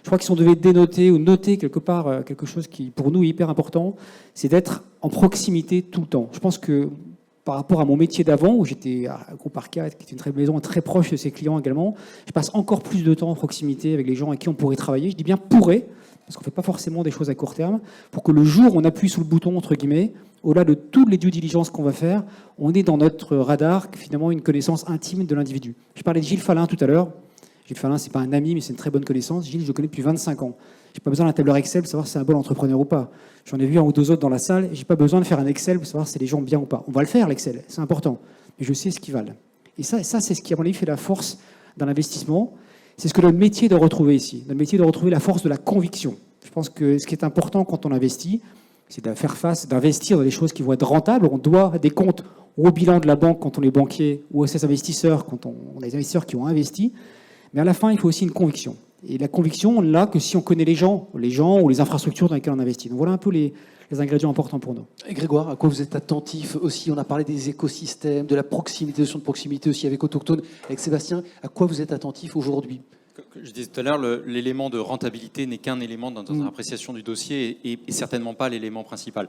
Speaker 3: je crois que si on devait dénoter ou noter quelque part quelque chose qui, pour nous, est hyper important, c'est d'être en proximité tout le temps. Je pense que par rapport à mon métier d'avant, où j'étais à Groupe Arca, qui est une maison très proche de ses clients également, je passe encore plus de temps en proximité avec les gens avec qui on pourrait travailler. Je dis bien pourrait, parce qu'on ne fait pas forcément des choses à court terme, pour que le jour où on appuie sur le bouton, entre guillemets, au-delà de toutes les due diligence qu'on va faire, on est dans notre radar, finalement, une connaissance intime de l'individu. Je parlais de Gilles Fallin tout à l'heure. Gilles Fallin, c'est pas un ami, mais c'est une très bonne connaissance. Gilles, je le connais depuis 25 ans. J'ai pas besoin d'un tableur Excel pour savoir si c'est un bon entrepreneur ou pas. J'en ai vu un ou deux autres dans la salle, et j'ai pas besoin de faire un Excel pour savoir si les gens bien ou pas. On va le faire, l'Excel, c'est important. Mais je sais ce qu'ils valent. Et ça c'est ce qui, à mon avis, fait la force d'un investissement. C'est ce que notre métier doit retrouver ici. Notre métier doit retrouver la force de la conviction. Je pense que ce qui est important quand on investit, c'est de faire face, d'investir dans des choses qui vont être rentables. On doit des comptes au bilan de la banque quand on est banquier, ou à ces investisseurs quand on a des investisseurs qui ont investi. Mais à la fin, il faut aussi une conviction. Et la conviction, on l'a que si on connaît les gens ou les infrastructures dans lesquelles on investit. Donc voilà un peu les ingrédients importants pour nous.
Speaker 1: Et Grégoire, à quoi vous êtes attentif aussi? On a parlé des écosystèmes, de la proximité, de notion de proximité aussi avec Autochtone, avec Sébastien. À quoi vous êtes attentif aujourd'hui?
Speaker 2: Je disais tout à l'heure, l'élément de rentabilité n'est qu'un élément dans notre appréciation du dossier et certainement pas l'élément principal.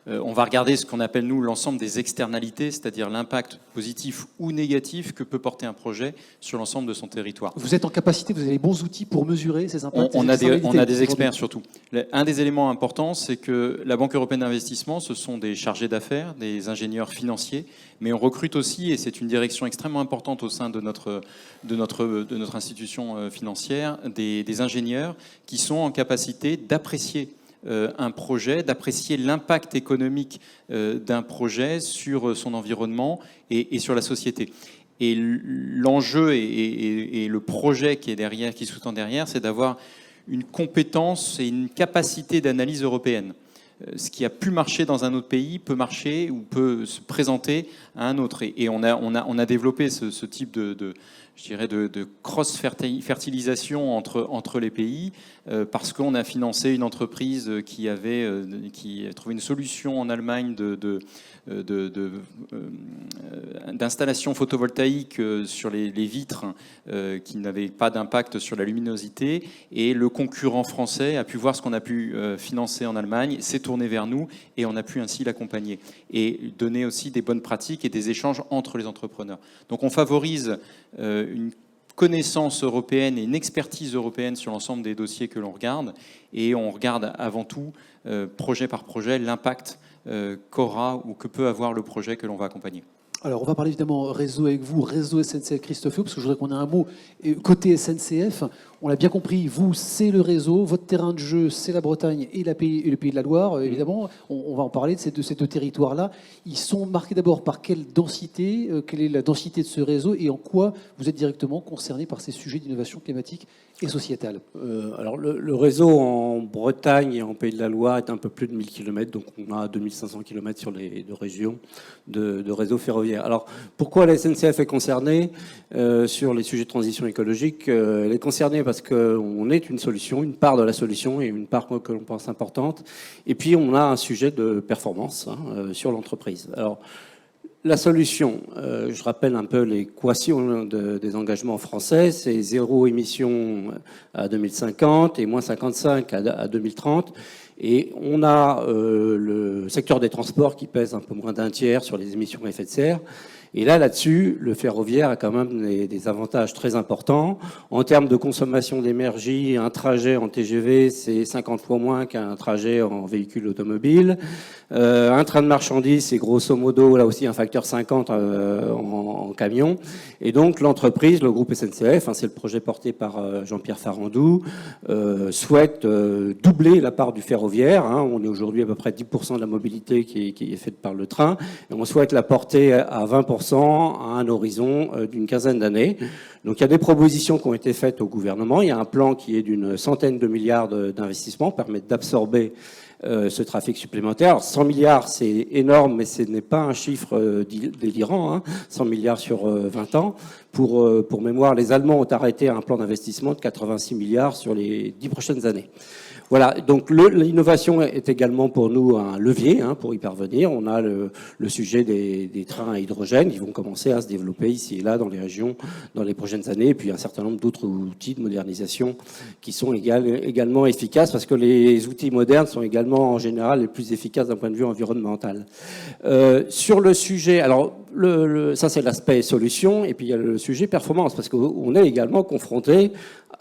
Speaker 2: On va regarder ce qu'on appelle, nous, l'ensemble des externalités, c'est-à-dire l'impact positif ou négatif que peut porter un projet sur l'ensemble de son territoire.
Speaker 1: Vous êtes en capacité, vous avez les bons outils pour mesurer ces impacts?
Speaker 2: On a des experts surtout. Un des éléments importants, c'est que la Banque européenne d'investissement, ce sont des chargés d'affaires, des ingénieurs financiers, mais on recrute aussi, et c'est une direction extrêmement importante au sein de notre institution financière, des ingénieurs qui sont en capacité d'apprécier un projet, d'apprécier l'impact économique d'un projet sur son environnement et sur la société. Et l'enjeu et le projet qui est derrière, qui sous-tend derrière, c'est d'avoir une compétence et une capacité d'analyse européenne. Ce qui a pu marcher dans un autre pays peut marcher ou peut se présenter à un autre. Et on a développé ce type de cross-fertilisation entre les pays parce qu'on a financé une entreprise qui a trouvé une solution en Allemagne d'installation photovoltaïque sur les vitres qui n'avaient pas d'impact sur la luminosité. Et le concurrent français a pu voir ce qu'on a pu financer en Allemagne, s'est tourné vers nous et on a pu ainsi l'accompagner et donner aussi des bonnes pratiques et des échanges entre les entrepreneurs. Donc on favorise une connaissance européenne et une expertise européenne sur l'ensemble des dossiers que l'on regarde et on regarde avant tout, projet par projet, l'impact qu'aura ou que peut avoir le projet que l'on va accompagner.
Speaker 1: Alors, on va parler évidemment réseau avec vous, réseau SNCF Christophe, parce que je voudrais qu'on ait un mot. Et côté SNCF, on l'a bien compris, vous, c'est le réseau, votre terrain de jeu, c'est la Bretagne et le Pays de la Loire, évidemment. On va en parler de ces deux territoires-là. Ils sont marqués d'abord par quelle densité, quelle est la densité de ce réseau et en quoi vous êtes directement concerné par ces sujets d'innovation climatique et sociétale.
Speaker 6: Alors le réseau en Bretagne et en Pays de la Loire est un peu plus de 1000 km, donc on a 2500 km sur les deux régions de réseau ferroviaire. Alors pourquoi la SNCF est concernée sur les sujets de transition écologique? Elle est concernée parce qu'on est une solution, une part de la solution et une part que l'on pense importante. Et puis on a un sujet de performance sur l'entreprise. Alors la solution, je rappelle un peu l'équation des engagements français, c'est 0 émission à 2050 et moins 55 à 2030. Et on a le secteur des transports qui pèse un peu moins d'un tiers sur les émissions à effet de serre. Et là-dessus, le ferroviaire a quand même des avantages très importants. En termes de consommation d'énergie, un trajet en TGV, c'est 50 fois moins qu'un trajet en véhicule automobile. Un train de marchandises, c'est grosso modo, là aussi, un facteur 50 en camion. Et donc, l'entreprise, le groupe SNCF, c'est le projet porté par Jean-Pierre Farandou, souhaite doubler la part du ferroviaire. On est aujourd'hui à peu près 10% de la mobilité qui est faite par le train. Et on souhaite la porter à 20% à un horizon d'une quinzaine d'années. Donc il y a des propositions qui ont été faites au gouvernement. Il y a un plan qui est d'une centaine de milliards d'investissements, permettre d'absorber ce trafic supplémentaire. Alors, 100 milliards, c'est énorme, mais ce n'est pas un chiffre délirant. 100 milliards sur 20 ans. Pour mémoire, les Allemands ont arrêté un plan d'investissement de 86 milliards sur les 10 prochaines années. Voilà, donc l'innovation est également pour nous un levier pour y parvenir. On a le sujet des trains à hydrogène qui vont commencer à se développer ici et là dans les régions dans les prochaines années, et puis un certain nombre d'autres outils de modernisation qui sont également efficaces, parce que les outils modernes sont également en général les plus efficaces d'un point de vue environnemental. Sur le sujet, alors ça c'est l'aspect solution, et puis il y a le sujet performance, parce qu'on est également confronté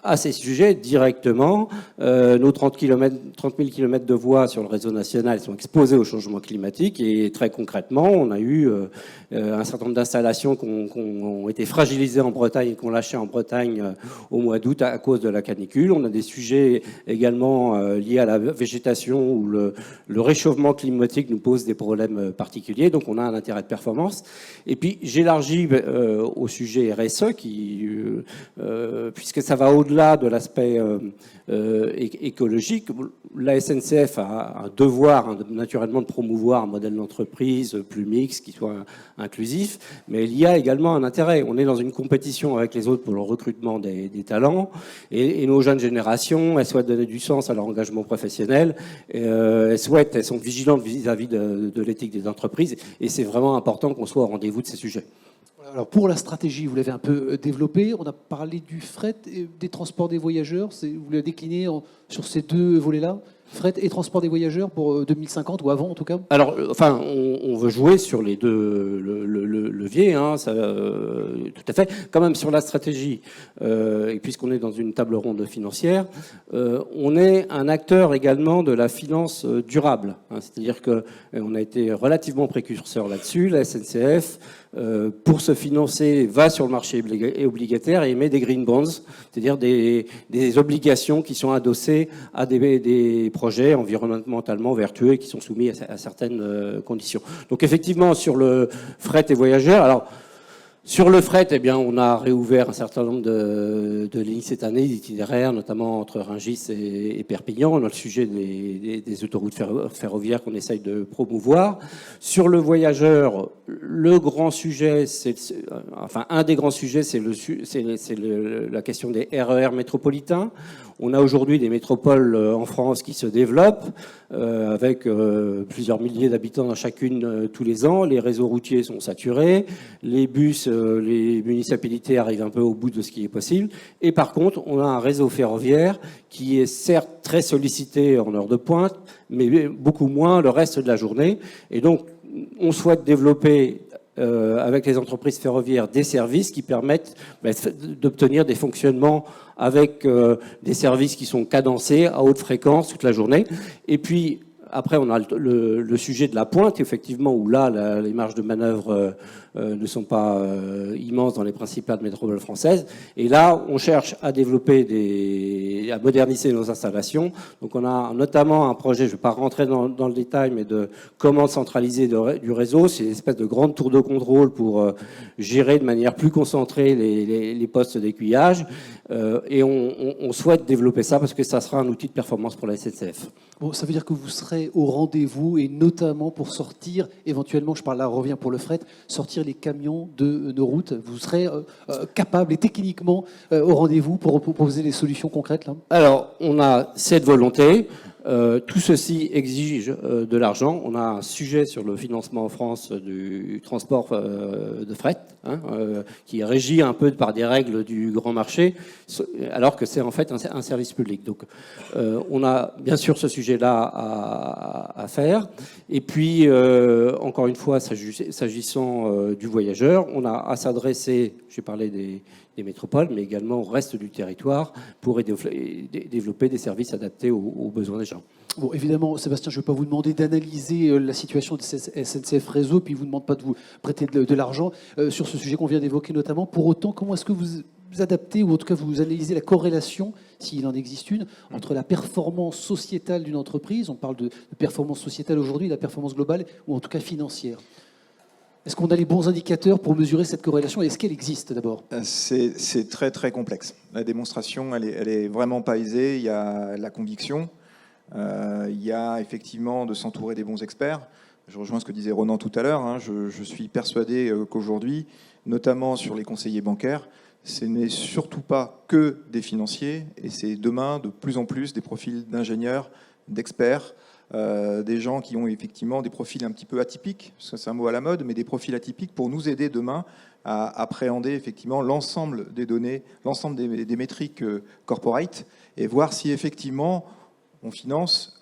Speaker 6: à ces sujets directement. Nos 30 000 km de voies sur le réseau national sont exposés au changement climatique, et très concrètement, on a eu un certain nombre d'installations qui ont été fragilisées en Bretagne et qui ont lâché en Bretagne au mois d'août à cause de la canicule. On a des sujets également liés à la végétation, où le réchauffement climatique nous pose des problèmes particuliers, donc on a un intérêt de performance. Et puis j'élargis au sujet RSE, puisque ça va au-delà de l'aspect écologique. La SNCF a un devoir naturellement de promouvoir un modèle d'entreprise plus mixte, qui soit inclusif, mais il y a également un intérêt. On est dans une compétition avec les autres pour le recrutement des talents, et nos jeunes générations, elles souhaitent donner du sens à leur engagement professionnel, elles sont vigilantes vis-à-vis de l'éthique des entreprises, et c'est vraiment important qu'on soit au rendez-vous de ces sujets.
Speaker 1: Alors pour la stratégie, vous l'avez un peu développée. On a parlé du fret, et des transports des voyageurs. Vous l'avez décliné sur ces deux volets-là, fret et transport des voyageurs pour 2050 ou avant en tout cas.
Speaker 6: Alors, on veut jouer sur les deux leviers, tout à fait. Quand même sur la stratégie, et puisqu'on est dans une table ronde financière, on est un acteur également de la finance durable. C'est-à-dire qu'on a été relativement précurseur là-dessus. La SNCF, pour se financer, va sur le marché obligataire et émet des green bonds, c'est-à-dire des obligations qui sont adossées à des projets environnementalement vertueux et qui sont soumis à certaines conditions. Donc effectivement, sur le fret et voyageurs, alors sur le fret, on a réouvert un certain nombre de lignes cette année, d'itinéraires, notamment entre Rungis et Perpignan. On a le sujet des autoroutes ferroviaires qu'on essaye de promouvoir. Sur le voyageur, le grand sujet, un des grands sujets, c'est la question des RER métropolitains. On a aujourd'hui des métropoles en France qui se développent avec plusieurs milliers d'habitants dans chacune tous les ans. Les réseaux routiers sont saturés, les bus, les municipalités arrivent un peu au bout de ce qui est possible. Et par contre, on a un réseau ferroviaire qui est certes très sollicité en heure de pointe, mais beaucoup moins le reste de la journée. Et donc, on souhaite développer avec les entreprises ferroviaires des services qui permettent d'obtenir des fonctionnements avec des services qui sont cadencés à haute fréquence toute la journée. Et puis après, on a le sujet de la pointe, effectivement, où là, les marges de manœuvre ne sont pas immenses dans les principales métropoles françaises. Et là, on cherche à développer à moderniser nos installations. Donc on a notamment un projet, je ne vais pas rentrer dans le détail, mais de comment centraliser du réseau. C'est une espèce de grande tour de contrôle pour gérer de manière plus concentrée les postes d'aiguillage. Et on souhaite développer ça parce que ça sera un outil de performance pour la SNCF.
Speaker 1: Bon, ça veut dire que vous serez au rendez-vous et notamment pour sortir, éventuellement, je parle là, revient pour le fret, sortir les camions de nos routes. Vous serez capable et techniquement au rendez-vous pour proposer des solutions concrètes là?
Speaker 6: Alors, on a cette volonté. Tout ceci exige de l'argent. On a un sujet sur le financement en France du transport de fret, qui est régi un peu par des règles du grand marché, alors que c'est en fait un service public. Donc, on a bien sûr ce sujet-là à faire. Et puis, encore une fois, s'agissant du voyageur, on a à s'adresser, j'ai parlé des métropoles, mais également au reste du territoire pour développer des services adaptés aux besoins des gens.
Speaker 1: Bon, évidemment, Sébastien, je ne vais pas vous demander d'analyser la situation de SNCF Réseau, puis je ne vous demande pas de vous prêter de l'argent sur ce sujet qu'on vient d'évoquer notamment. Pour autant, comment est-ce que vous adaptez, ou en tout cas vous analysez la corrélation, s'il en existe une, entre la performance sociétale d'une entreprise, on parle de performance sociétale aujourd'hui, la performance globale, ou en tout cas financière? Est-ce qu'on a les bons indicateurs pour mesurer cette corrélation et est-ce qu'elle existe d'abord?
Speaker 5: C'est très très complexe. La démonstration, elle est vraiment pas aisée. Il y a la conviction, il y a effectivement de s'entourer des bons experts. Je rejoins ce que disait Ronan tout à l'heure. Je suis persuadé qu'aujourd'hui, notamment sur les conseillers bancaires, ce n'est surtout pas que des financiers et c'est demain de plus en plus des profils d'ingénieurs, d'experts, des gens qui ont effectivement des profils un petit peu atypiques, parce que c'est un mot à la mode, mais des profils atypiques pour nous aider demain à appréhender effectivement l'ensemble des données, l'ensemble des métriques corporate, et voir si effectivement on finance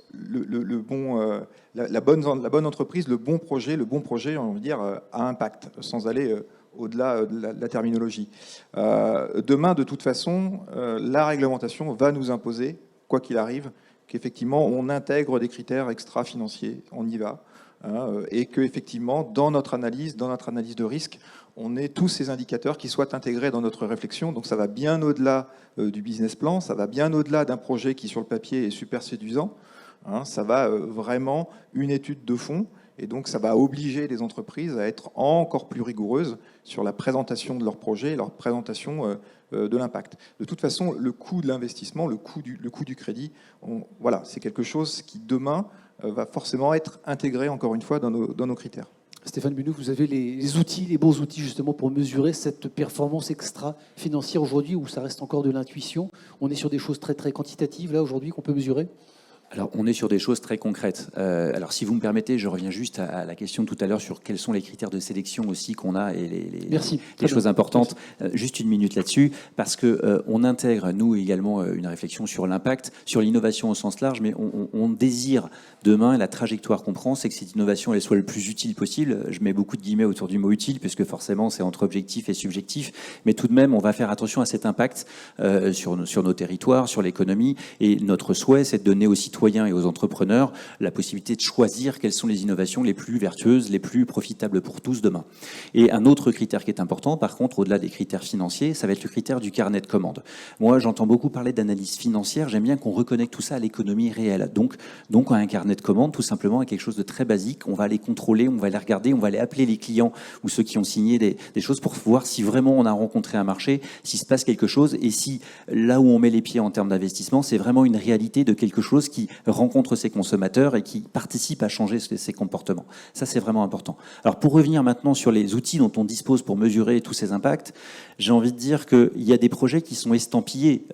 Speaker 5: la bonne entreprise, le bon projet, on va dire, à impact, sans aller au-delà de la terminologie. Demain, de toute façon, la réglementation va nous imposer, quoi qu'il arrive, qu'effectivement on intègre des critères extra-financiers, on y va, et qu'effectivement dans notre analyse de risque, on ait tous ces indicateurs qui soient intégrés dans notre réflexion. Donc ça va bien au-delà du business plan, ça va bien au-delà d'un projet qui sur le papier est super séduisant, ça va vraiment une étude de fond, et donc ça va obliger les entreprises à être encore plus rigoureuses sur la présentation de leur projet, leur présentation de l'impact. De toute façon, le coût de l'investissement, le coût du crédit, voilà, c'est quelque chose qui demain va forcément être intégré encore une fois dans nos critères.
Speaker 1: Stéphane Bunou, vous avez les outils, les bons outils justement pour mesurer cette performance extra-financière aujourd'hui où ça reste encore de l'intuition. On est sur des choses très très quantitatives là aujourd'hui qu'on peut mesurer.
Speaker 4: Alors, on est sur des choses très concrètes. Alors, si vous me permettez, je reviens juste à la question tout à l'heure sur quels sont les critères de sélection aussi qu'on a et les choses importantes. Juste une minute là-dessus, parce que on intègre, nous également, une réflexion sur l'impact, sur l'innovation au sens large, mais on désire demain, la trajectoire qu'on prend, c'est que cette innovation, elle soit le plus utile possible. Je mets beaucoup de guillemets autour du mot utile, puisque forcément, c'est entre objectif et subjectif. Mais tout de même, on va faire attention à cet impact sur nos territoires, sur l'économie. Et notre souhait, c'est de donner aux citoyens et aux entrepreneurs la possibilité de choisir quelles sont les innovations les plus vertueuses, les plus profitables pour tous demain. Et un autre critère qui est important, par contre, au-delà des critères financiers, ça va être le critère du carnet de commandes. Moi, j'entends beaucoup parler d'analyse financière. J'aime bien qu'on reconnecte tout ça à l'économie réelle. Donc, à un carnet de commandes, tout simplement, à quelque chose de très basique. On va aller contrôler, on va aller regarder, on va aller appeler les clients ou ceux qui ont signé des choses pour voir si vraiment on a rencontré un marché, s'il se passe quelque chose et si là où on met les pieds en termes d'investissement, c'est vraiment une réalité de quelque chose qui rencontre ses consommateurs et qui participe à changer ses comportements. Ça, c'est vraiment important. Alors, pour revenir maintenant sur les outils dont on dispose pour mesurer tous ces impacts, j'ai envie de dire qu'il y a des projets qui sont estampillés,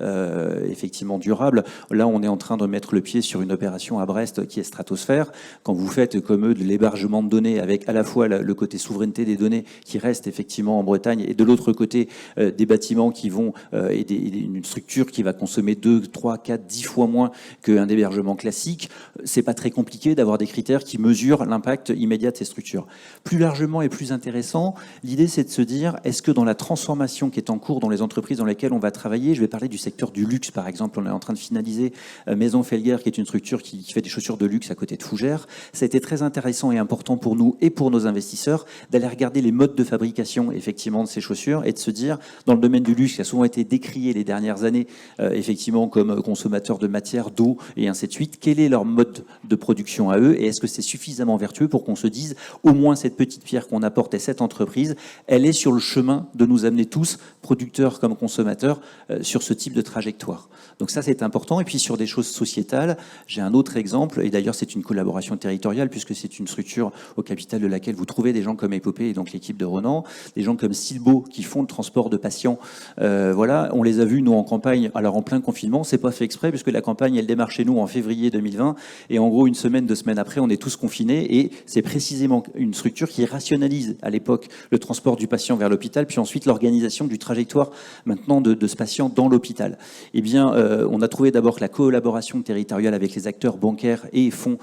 Speaker 4: effectivement durables. Là, on est en train de mettre le pied sur une opération à Brest qui est Stratosphère. Quand vous faites comme eux de l'hébergement de données avec à la fois le côté souveraineté des données qui reste effectivement en Bretagne et de l'autre côté des bâtiments qui vont et une structure qui va consommer 2, 3, 4, 10 fois moins qu'un hébergement l'hébergement classique, c'est pas très compliqué d'avoir des critères qui mesurent l'impact immédiat de ces structures. Plus largement et plus intéressant, l'idée c'est de se dire, est-ce que dans la transformation qui est en cours dans les entreprises dans lesquelles on va travailler, je vais parler du secteur du luxe par exemple, on est en train de finaliser Maison Felguer qui est une structure qui fait des chaussures de luxe à côté de Fougères. Ça a été très intéressant et important pour nous et pour nos investisseurs d'aller regarder les modes de fabrication effectivement de ces chaussures et de se dire, dans le domaine du luxe qui a souvent été décrié les dernières années effectivement comme consommateur de matière, d'eau et ainsi de suite, quel est leur mode de production à eux et est-ce que c'est suffisamment vertueux pour qu'on se dise au moins cette petite pierre qu'on apporte à cette entreprise, elle est sur le chemin de nous amener tous, producteurs comme consommateurs, sur ce type de trajectoire. Donc ça c'est important. Et puis sur des choses sociétales, j'ai un autre exemple, et d'ailleurs c'est une collaboration territoriale puisque c'est une structure au capital de laquelle vous trouvez des gens comme Épopée et donc l'équipe de Ronan, des gens comme Silbo qui font le transport de patients. Voilà, on les a vus nous en campagne, alors en plein confinement, c'est pas fait exprès puisque la campagne elle démarre chez nous en février 2020 et en gros une semaine, 2 semaines après on est tous confinés et c'est précisément une structure qui rationalise à l'époque le transport du patient vers l'hôpital puis ensuite l'organisation du trajectoire maintenant de ce patient dans l'hôpital. Eh bien, on a trouvé d'abord que la collaboration territoriale avec les acteurs bancaires et fonds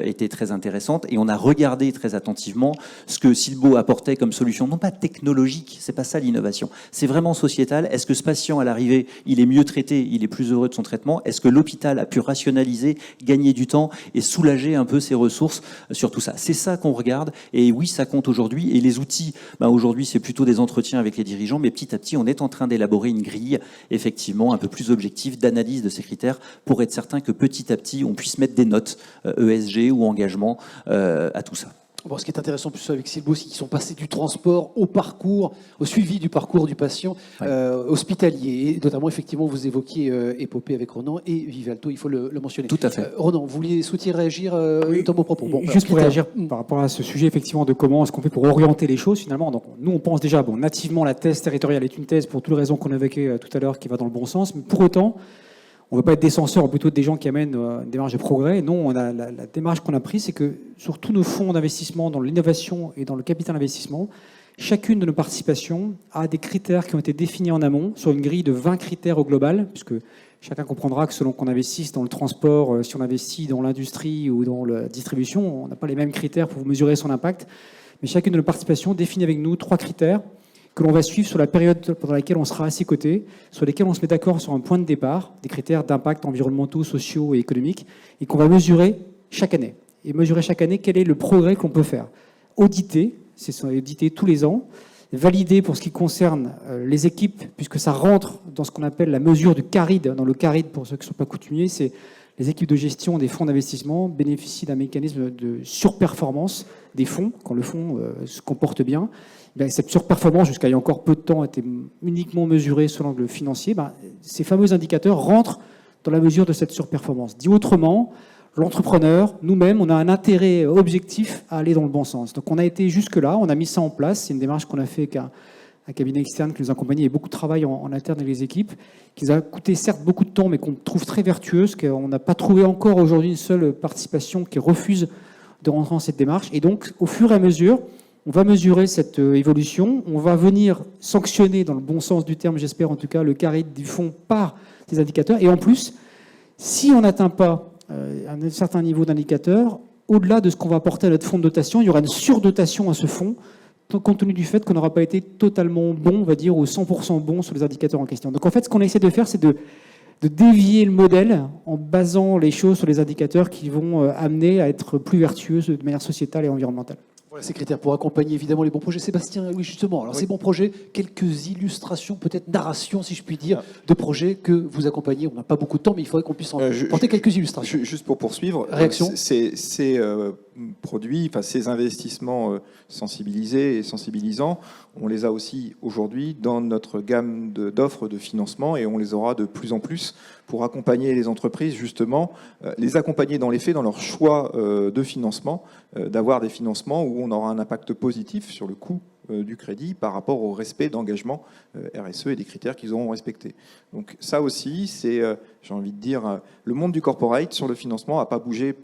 Speaker 4: était très intéressante et on a regardé très attentivement ce que Silbo apportait comme solution, non pas technologique, c'est pas ça l'innovation, c'est vraiment sociétal. Est-ce que ce patient à l'arrivée, il est mieux traité, il est plus heureux de son traitement? Est-ce que l'hôpital a pu rationaliser, gagner du temps et soulager un peu ses ressources sur tout ça? C'est ça qu'on regarde et oui, ça compte aujourd'hui et les outils, aujourd'hui c'est plutôt des entretiens avec les dirigeants, mais petit à petit on est en train d'élaborer une grille effectivement un peu plus objective d'analyse de ces critères pour être certain que petit à petit on puisse mettre des notes ESG ou engagement à tout ça.
Speaker 1: Bon, ce qui est intéressant plus avec Silbo, c'est qu'ils sont passés du transport au parcours, au suivi du parcours du patient hospitalier. Et notamment, effectivement, vous évoquiez Épopée avec Ronan et Vivalto, il faut le mentionner.
Speaker 4: Tout à fait.
Speaker 1: Ronan, vous souhaitiez réagir notamment au propos. Bon,
Speaker 3: juste pour réagir par rapport à ce sujet, effectivement, de comment est-ce qu'on fait pour orienter les choses, finalement. Donc, nous, on pense déjà, nativement, la thèse territoriale est une thèse pour toutes les raisons qu'on évoquait tout à l'heure qui va dans le bon sens. Mais pour autant, on ne veut pas être des censeurs, plutôt des gens qui amènent une démarche de progrès. Non, la démarche qu'on a prise, c'est que sur tous nos fonds d'investissement, dans l'innovation et dans le capital investissement, chacune de nos participations a des critères qui ont été définis en amont sur une grille de 20 critères au global, puisque chacun comprendra que selon qu'on investisse dans le transport, si on investit dans l'industrie ou dans la distribution, on n'a pas les mêmes critères pour mesurer son impact. Mais chacune de nos participations définit avec nous 3 critères que l'on va suivre sur la période pendant laquelle on sera à ses côtés, sur lesquels on se met d'accord sur un point de départ, des critères d'impact environnementaux, sociaux et économiques, et qu'on va mesurer chaque année. Et mesurer chaque année quel est le progrès qu'on peut faire. Auditer, c'est auditer tous les ans, valider pour ce qui concerne les équipes, puisque ça rentre dans ce qu'on appelle la mesure du CARID. Dans le CARID, pour ceux qui ne sont pas coutumiers, c'est les équipes de gestion des fonds d'investissement bénéficient d'un mécanisme de surperformance des fonds, quand le fonds se comporte bien. Cette surperformance, jusqu'à il y a encore peu de temps, était uniquement mesurée selon le financier. Ces fameux indicateurs rentrent dans la mesure de cette surperformance. Dit autrement, l'entrepreneur, nous-mêmes, on a un intérêt objectif à aller dans le bon sens. Donc on a été jusque-là, on a mis ça en place. C'est une démarche qu'on a fait avec un cabinet externe qui nous accompagnait et beaucoup de travail en interne avec les équipes, qui nous a coûté certes beaucoup de temps, mais qu'on trouve très vertueuse, qu'on n'a pas trouvé encore aujourd'hui une seule participation qui refuse de rentrer dans cette démarche. Et donc, au fur et à mesure, on va mesurer cette évolution, on va venir sanctionner, dans le bon sens du terme, j'espère en tout cas, le CARID du fonds par ces indicateurs. Et en plus, si on n'atteint pas un certain niveau d'indicateur, au-delà de ce qu'on va apporter à notre fonds de dotation, il y aura une surdotation à ce fonds, compte tenu du fait qu'on n'aura pas été totalement bon, on va dire, ou 100% bon sur les indicateurs en question. Donc en fait, ce qu'on essaie de faire, c'est de dévier le modèle en basant les choses sur les indicateurs qui vont amener à être plus vertueuses de manière sociétale et environnementale.
Speaker 1: Voilà ces critères pour accompagner évidemment les bons projets. Sébastien, oui justement, alors ces bons projets, quelques illustrations, peut-être narrations si je puis dire, de projets que vous accompagnez. On n'a pas beaucoup de temps, mais il faudrait qu'on puisse en porter quelques illustrations.
Speaker 5: Juste pour poursuivre,
Speaker 1: réaction.
Speaker 5: Ces produits, ces investissements sensibilisés et sensibilisants, on les a aussi aujourd'hui dans notre gamme d'offres de financement et on les aura de plus en plus pour accompagner les entreprises, justement, les accompagner dans les faits, dans leur choix de financement, d'avoir des financements où on aura un impact positif sur le coût du crédit par rapport au respect d'engagement RSE et des critères qu'ils auront respectés. Donc ça aussi, c'est, j'ai envie de dire, le monde du corporate sur le financement n'a pas bougé,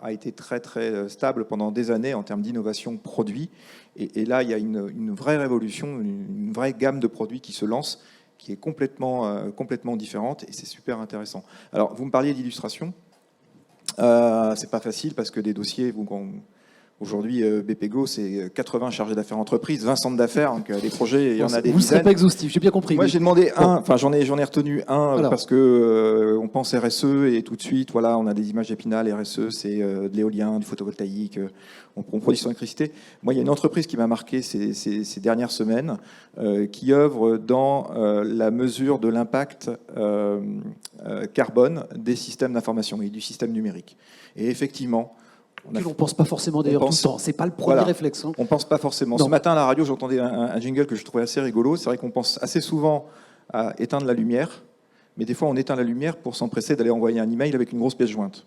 Speaker 5: a été très très stable pendant des années en termes d'innovation produit. Et là, il y a une vraie révolution, une vraie gamme de produits qui se lance, qui est complètement différente et c'est super intéressant. Alors, vous me parliez d'illustration. C'est pas facile parce que des dossiers, aujourd'hui, BPGO, c'est 80 chargés d'affaires entreprises, 20 centres d'affaires, donc les projets, il y en a des
Speaker 1: Vous ne serez
Speaker 5: dizaines.
Speaker 1: pas exhaustif, j'ai bien compris.
Speaker 5: Moi, j'ai demandé j'en ai retenu un
Speaker 1: Alors.
Speaker 5: parce que on pense RSE et tout de suite, voilà, on a des images d'Épinal. RSE, c'est de l'éolien, du photovoltaïque, on produit son électricité. Moi, il y a une entreprise qui m'a marqué ces dernières semaines qui œuvre dans la mesure de l'impact carbone des systèmes d'information et du système numérique. Et effectivement,
Speaker 1: On ne pense pas forcément d'ailleurs tout le temps. C'est pas le premier réflexe. Hein.
Speaker 5: On pense pas forcément.
Speaker 1: Non.
Speaker 5: Ce matin à la radio, j'entendais un jingle que je trouvais assez rigolo. C'est vrai qu'on pense assez souvent à éteindre la lumière, mais des fois on éteint la lumière pour s'empresser d'aller envoyer un email avec une grosse pièce jointe.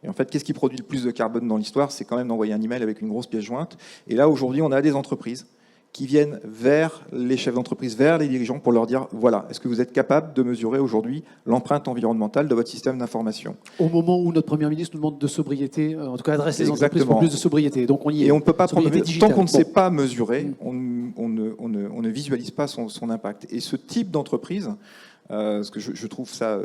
Speaker 5: Et en fait, qu'est-ce qui produit le plus de carbone dans l'histoire? C'est quand même d'envoyer un email avec une grosse pièce jointe. Et là, aujourd'hui, on a des entreprises qui viennent vers les chefs d'entreprise, vers les dirigeants pour leur dire, voilà, est-ce que vous êtes capable de mesurer aujourd'hui l'empreinte environnementale de votre système d'information?
Speaker 1: Au moment où notre Premier ministre nous demande de sobriété, en tout cas adresse les entreprises
Speaker 5: Exactement.
Speaker 1: pour plus de sobriété. Donc on y est.
Speaker 5: Et on ne peut pas prendre, tant qu'on ne sait pas mesurer,
Speaker 1: Bon.
Speaker 5: on ne visualise pas son impact. Et ce type d'entreprise, parce que je trouve ça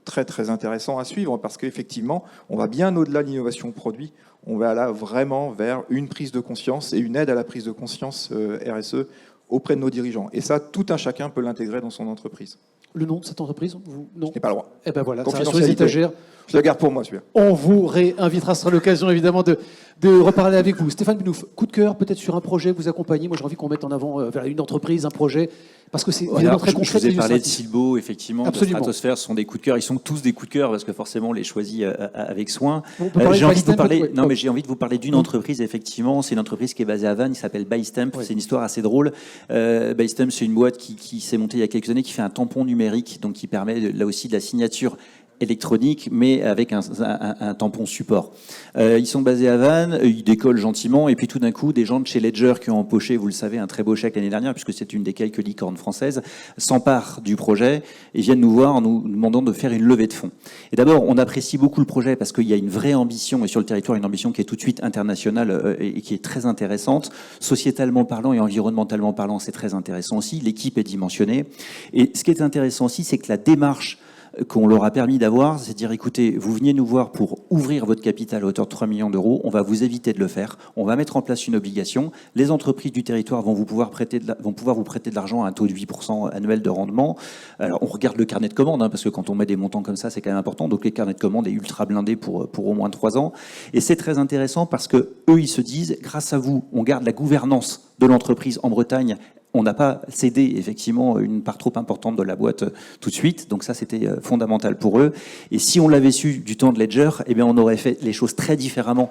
Speaker 5: très très intéressant à suivre, parce qu'effectivement, on va bien au-delà de l'innovation produit, on va là vraiment vers une prise de conscience et une aide à la prise de conscience RSE auprès de nos dirigeants. Et ça, tout un chacun peut l'intégrer dans son entreprise.
Speaker 1: Le nom de cette entreprise, vous non.
Speaker 5: Je n'ai pas le droit.
Speaker 1: Eh ben voilà, ça reste sur les
Speaker 5: Confidentialité.
Speaker 1: étagères.
Speaker 5: Je le garde pour moi, celui-là.
Speaker 1: On vous réinvitera, ce sera l'occasion évidemment de reparler avec vous. Stéphane Benouf, coup de cœur peut-être sur un projet que vous accompagnez. Moi j'ai envie qu'on mette en avant une entreprise, un projet, parce que c'est vraiment très concret.
Speaker 4: Je vous ai parlé de Silbo, effectivement,
Speaker 1: Absolument.
Speaker 4: de Stratosphère, ce sont des coups de cœur. Ils sont tous des coups de cœur parce que forcément on les choisit avec soin.
Speaker 1: On peut parler
Speaker 4: J'ai
Speaker 1: de
Speaker 4: envie de vous
Speaker 1: Bystamp,
Speaker 4: parler.
Speaker 1: ouais.
Speaker 4: Non, mais j'ai envie de vous parler d'une entreprise. Effectivement, c'est une entreprise qui est basée à Vannes. Il s'appelle Bystamp.
Speaker 1: Ouais.
Speaker 4: C'est une histoire assez drôle. Bystamp, c'est une boîte qui s'est montée il y a quelques années, qui fait un tampon numérique, donc qui permet là aussi de la signature électronique, mais avec un tampon support. Ils sont basés à Vannes, ils décollent gentiment, et puis tout d'un coup, des gens de chez Ledger qui ont empoché, vous le savez, un très beau chèque l'année dernière, puisque c'est une des quelques licornes françaises, s'emparent du projet et viennent nous voir en nous demandant de faire une levée de fonds. Et d'abord, on apprécie beaucoup le projet parce qu'il y a une vraie ambition, et sur le territoire, une ambition qui est tout de suite internationale et qui est très intéressante. Sociétalement parlant et environnementalement parlant, c'est très intéressant aussi. L'équipe est dimensionnée. Et ce qui est intéressant aussi, c'est que la démarche qu'on leur a permis d'avoir, c'est de dire, écoutez, vous veniez nous voir pour ouvrir votre capital à hauteur de 3 millions d'euros, on va vous éviter de le faire, on va mettre en place une obligation, les entreprises du territoire vont pouvoir vous prêter de l'argent à un taux de 8% annuel de rendement. Alors, on regarde le carnet de commandes, parce que quand on met des montants comme ça, c'est quand même important, donc les carnets de commandes est ultra blindé pour au moins 3 ans. Et c'est très intéressant parce que eux, ils se disent, grâce à vous, on garde la gouvernance de l'entreprise en Bretagne. On n'a pas cédé effectivement une part trop importante de la boîte tout de suite, donc ça c'était fondamental pour eux. Et si on l'avait su du temps de Ledger, eh bien on aurait fait les choses très différemment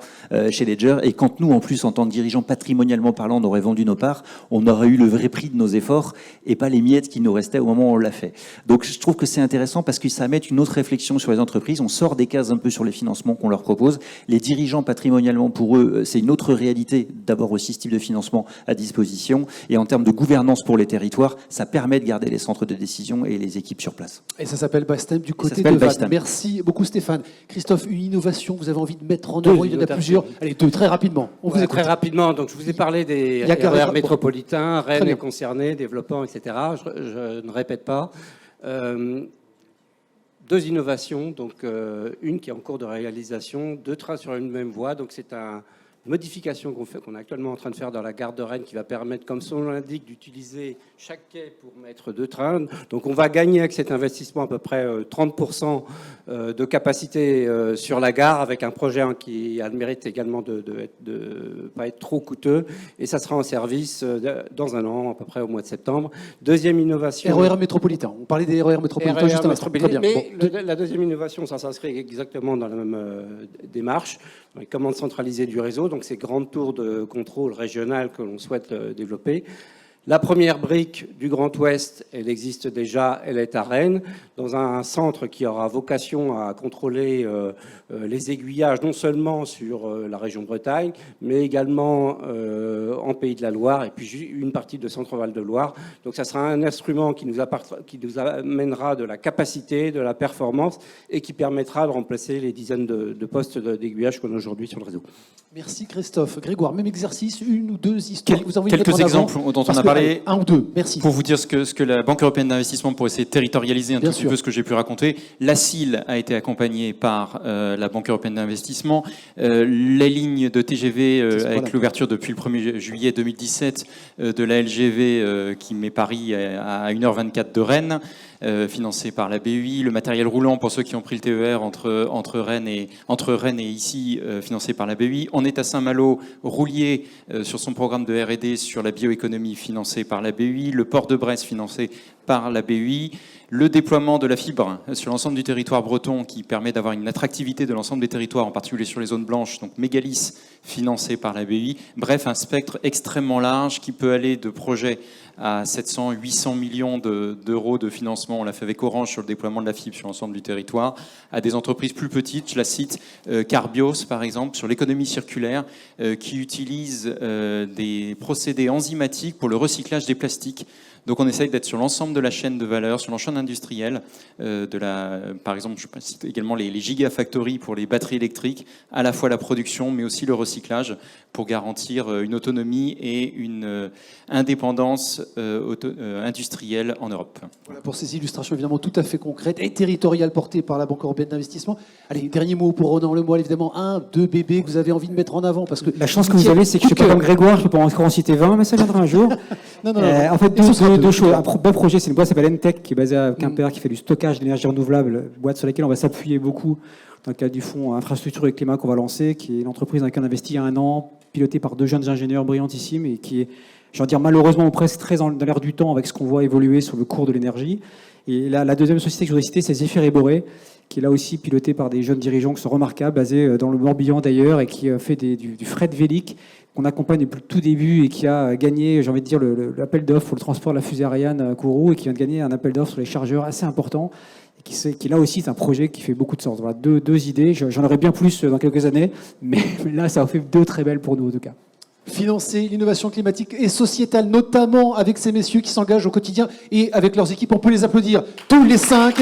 Speaker 4: chez Ledger. Et quand nous, en plus, en tant que dirigeants patrimonialement parlant, on aurait vendu nos parts, on aurait eu le vrai prix de nos efforts et pas les miettes qui nous restaient au moment où on l'a fait. Donc je trouve que c'est intéressant parce que ça met une autre réflexion sur les entreprises. On sort des cases un peu sur les financements qu'on leur propose. Les dirigeants patrimonialement, pour eux, c'est une autre réalité d'avoir aussi ce type de financement à disposition. Et en termes de gouvernance pour les territoires, ça permet de garder les centres de décision et les équipes sur place.
Speaker 1: Et ça s'appelle Bystamp du côté de Vannes. Merci beaucoup Stéphane. Christophe, une innovation que vous avez envie de mettre en avant, il y en a plusieurs. Allez, deux, très rapidement. On vous écoute.
Speaker 6: Très rapidement, donc je vous ai parlé des RER métropolitains, Rennes est concerné, développement, etc. Je ne répète pas. 2 innovations, donc une qui est en cours de réalisation, 2 trains sur une même voie, donc c'est une modification qu'on est actuellement en train de faire dans la gare de Rennes qui va permettre, comme son nom l'indique, d'utiliser chaque quai pour mettre 2 trains. Donc on va gagner avec cet investissement à peu près 30% de capacité sur la gare, avec un projet qui a le mérite également de pas être trop coûteux. Et ça sera en service dans un an, à peu près au mois de septembre. Deuxième innovation...
Speaker 1: RER métropolitain. On parlait des RER métropolitains juste avant. Très bien.
Speaker 6: Mais la deuxième innovation, ça s'inscrit exactement dans la même démarche, dans les commandes centralisées du réseau, donc ces grandes tours de contrôle régionales que l'on souhaite développer. La première brique du Grand Ouest, elle existe déjà, elle est à Rennes, dans un centre qui aura vocation à contrôler les aiguillages, non seulement sur la région Bretagne, mais également en Pays de la Loire, et puis une partie de Centre-Val de Loire. Donc ça sera un instrument qui nous amènera de la capacité, de la performance, et qui permettra de remplacer les dizaines de postes d'aiguillage qu'on a aujourd'hui sur le réseau.
Speaker 1: Merci Christophe. Grégoire, même exercice, une ou deux histoires que vous avez envie de
Speaker 2: Quelques
Speaker 1: mettre en
Speaker 2: exemples
Speaker 1: avant,
Speaker 2: dont on
Speaker 1: parce
Speaker 2: a
Speaker 1: que,
Speaker 2: parlé.
Speaker 1: allez, un ou deux, merci.
Speaker 2: Pour vous dire ce que la Banque européenne d'investissement, pour essayer de territorialiser un
Speaker 1: Bien
Speaker 2: tout petit
Speaker 1: sûr.
Speaker 2: peu ce que j'ai pu raconter, la CIL a été accompagnée par la Banque européenne d'investissement. Les lignes de TGV, avec l'ouverture depuis le 1er juillet 2017 de la LGV qui met Paris à 1h24 de Rennes, financé par la BEI. Le matériel roulant, pour ceux qui ont pris le TER entre Rennes et ici, financé par la BEI. On est à Saint-Malo, Roulier, sur son programme de R&D sur la bioéconomie, financé par la BEI. Le port de Brest, financé par la BEI. Le déploiement de la fibre sur l'ensemble du territoire breton, qui permet d'avoir une attractivité de l'ensemble des territoires, en particulier sur les zones blanches, donc Mégalis, financé par la BEI. Bref, un spectre extrêmement large qui peut aller de projets à 700, 800 millions d'euros de financement. On l'a fait avec Orange sur le déploiement de la fibre sur l'ensemble du territoire, à des entreprises plus petites. Je la cite, Carbios, par exemple, sur l'économie circulaire, qui utilise des procédés enzymatiques pour le recyclage des plastiques. Donc on essaye d'être sur l'ensemble de la chaîne de valeur, sur l'enchaîne industrielle, par exemple, je cite également les gigafactories pour les batteries électriques, à la fois la production, mais aussi le recyclage, pour garantir une autonomie et une indépendance industrielle en Europe.
Speaker 1: Voilà pour ces illustrations évidemment tout à fait concrètes et territoriales portées par la Banque européenne d'investissement. Allez, dernier mot pour Ronan Lemoyle, évidemment, deux bébés que vous avez envie de mettre en avant. Parce que
Speaker 3: La chance que vous avez, c'est que je ne suis pas comme Grégoire, je ne peux pas encore en citer 20, mais ça viendra un jour.
Speaker 1: non.
Speaker 3: En fait, deux choses. Un beau projet, c'est une boîte qui s'appelle Entech, qui est basée à Quimper, qui fait du stockage d'énergie renouvelable, boîte sur laquelle on va s'appuyer beaucoup dans le cadre du fonds Infrastructure et Climat qu'on va lancer, qui est une entreprise dans laquelle on investit il y a 1 an, pilotée par 2 jeunes ingénieurs brillantissimes et qui est, j'ai envie de dire, malheureusement presque très dans l'air du temps avec ce qu'on voit évoluer sur le cours de l'énergie. Et la deuxième société que je voudrais citer, c'est Zéphyr et Boré, qui est là aussi pilotée par des jeunes dirigeants qui sont remarquables, basés dans le Morbihan d'ailleurs, et qui fait du fret vélique, qu'on accompagne depuis le tout début et qui a gagné, j'ai envie de dire, l'appel d'offres pour le transport de la fusée Ariane Kourou et qui vient de gagner un appel d'offres sur les chargeurs assez important. Et qui là aussi est un projet qui fait beaucoup de sens. Voilà, deux idées. J'en aurai bien plus dans quelques années, mais là, ça en fait 2 très belles pour nous en tout cas.
Speaker 1: Financer l'innovation climatique et sociétale, notamment avec ces messieurs qui s'engagent au quotidien et avec leurs équipes. On peut les applaudir tous les 5.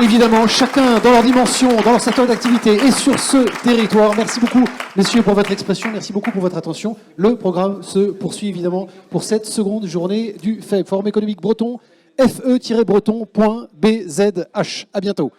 Speaker 1: Évidemment, chacun dans leur dimension, dans leur secteur d'activité et sur ce territoire. Merci beaucoup, messieurs, pour votre expression. Merci beaucoup pour votre attention. Le programme se poursuit évidemment pour cette seconde journée du FEB, Forum économique breton, fe-breton.bzh. À bientôt.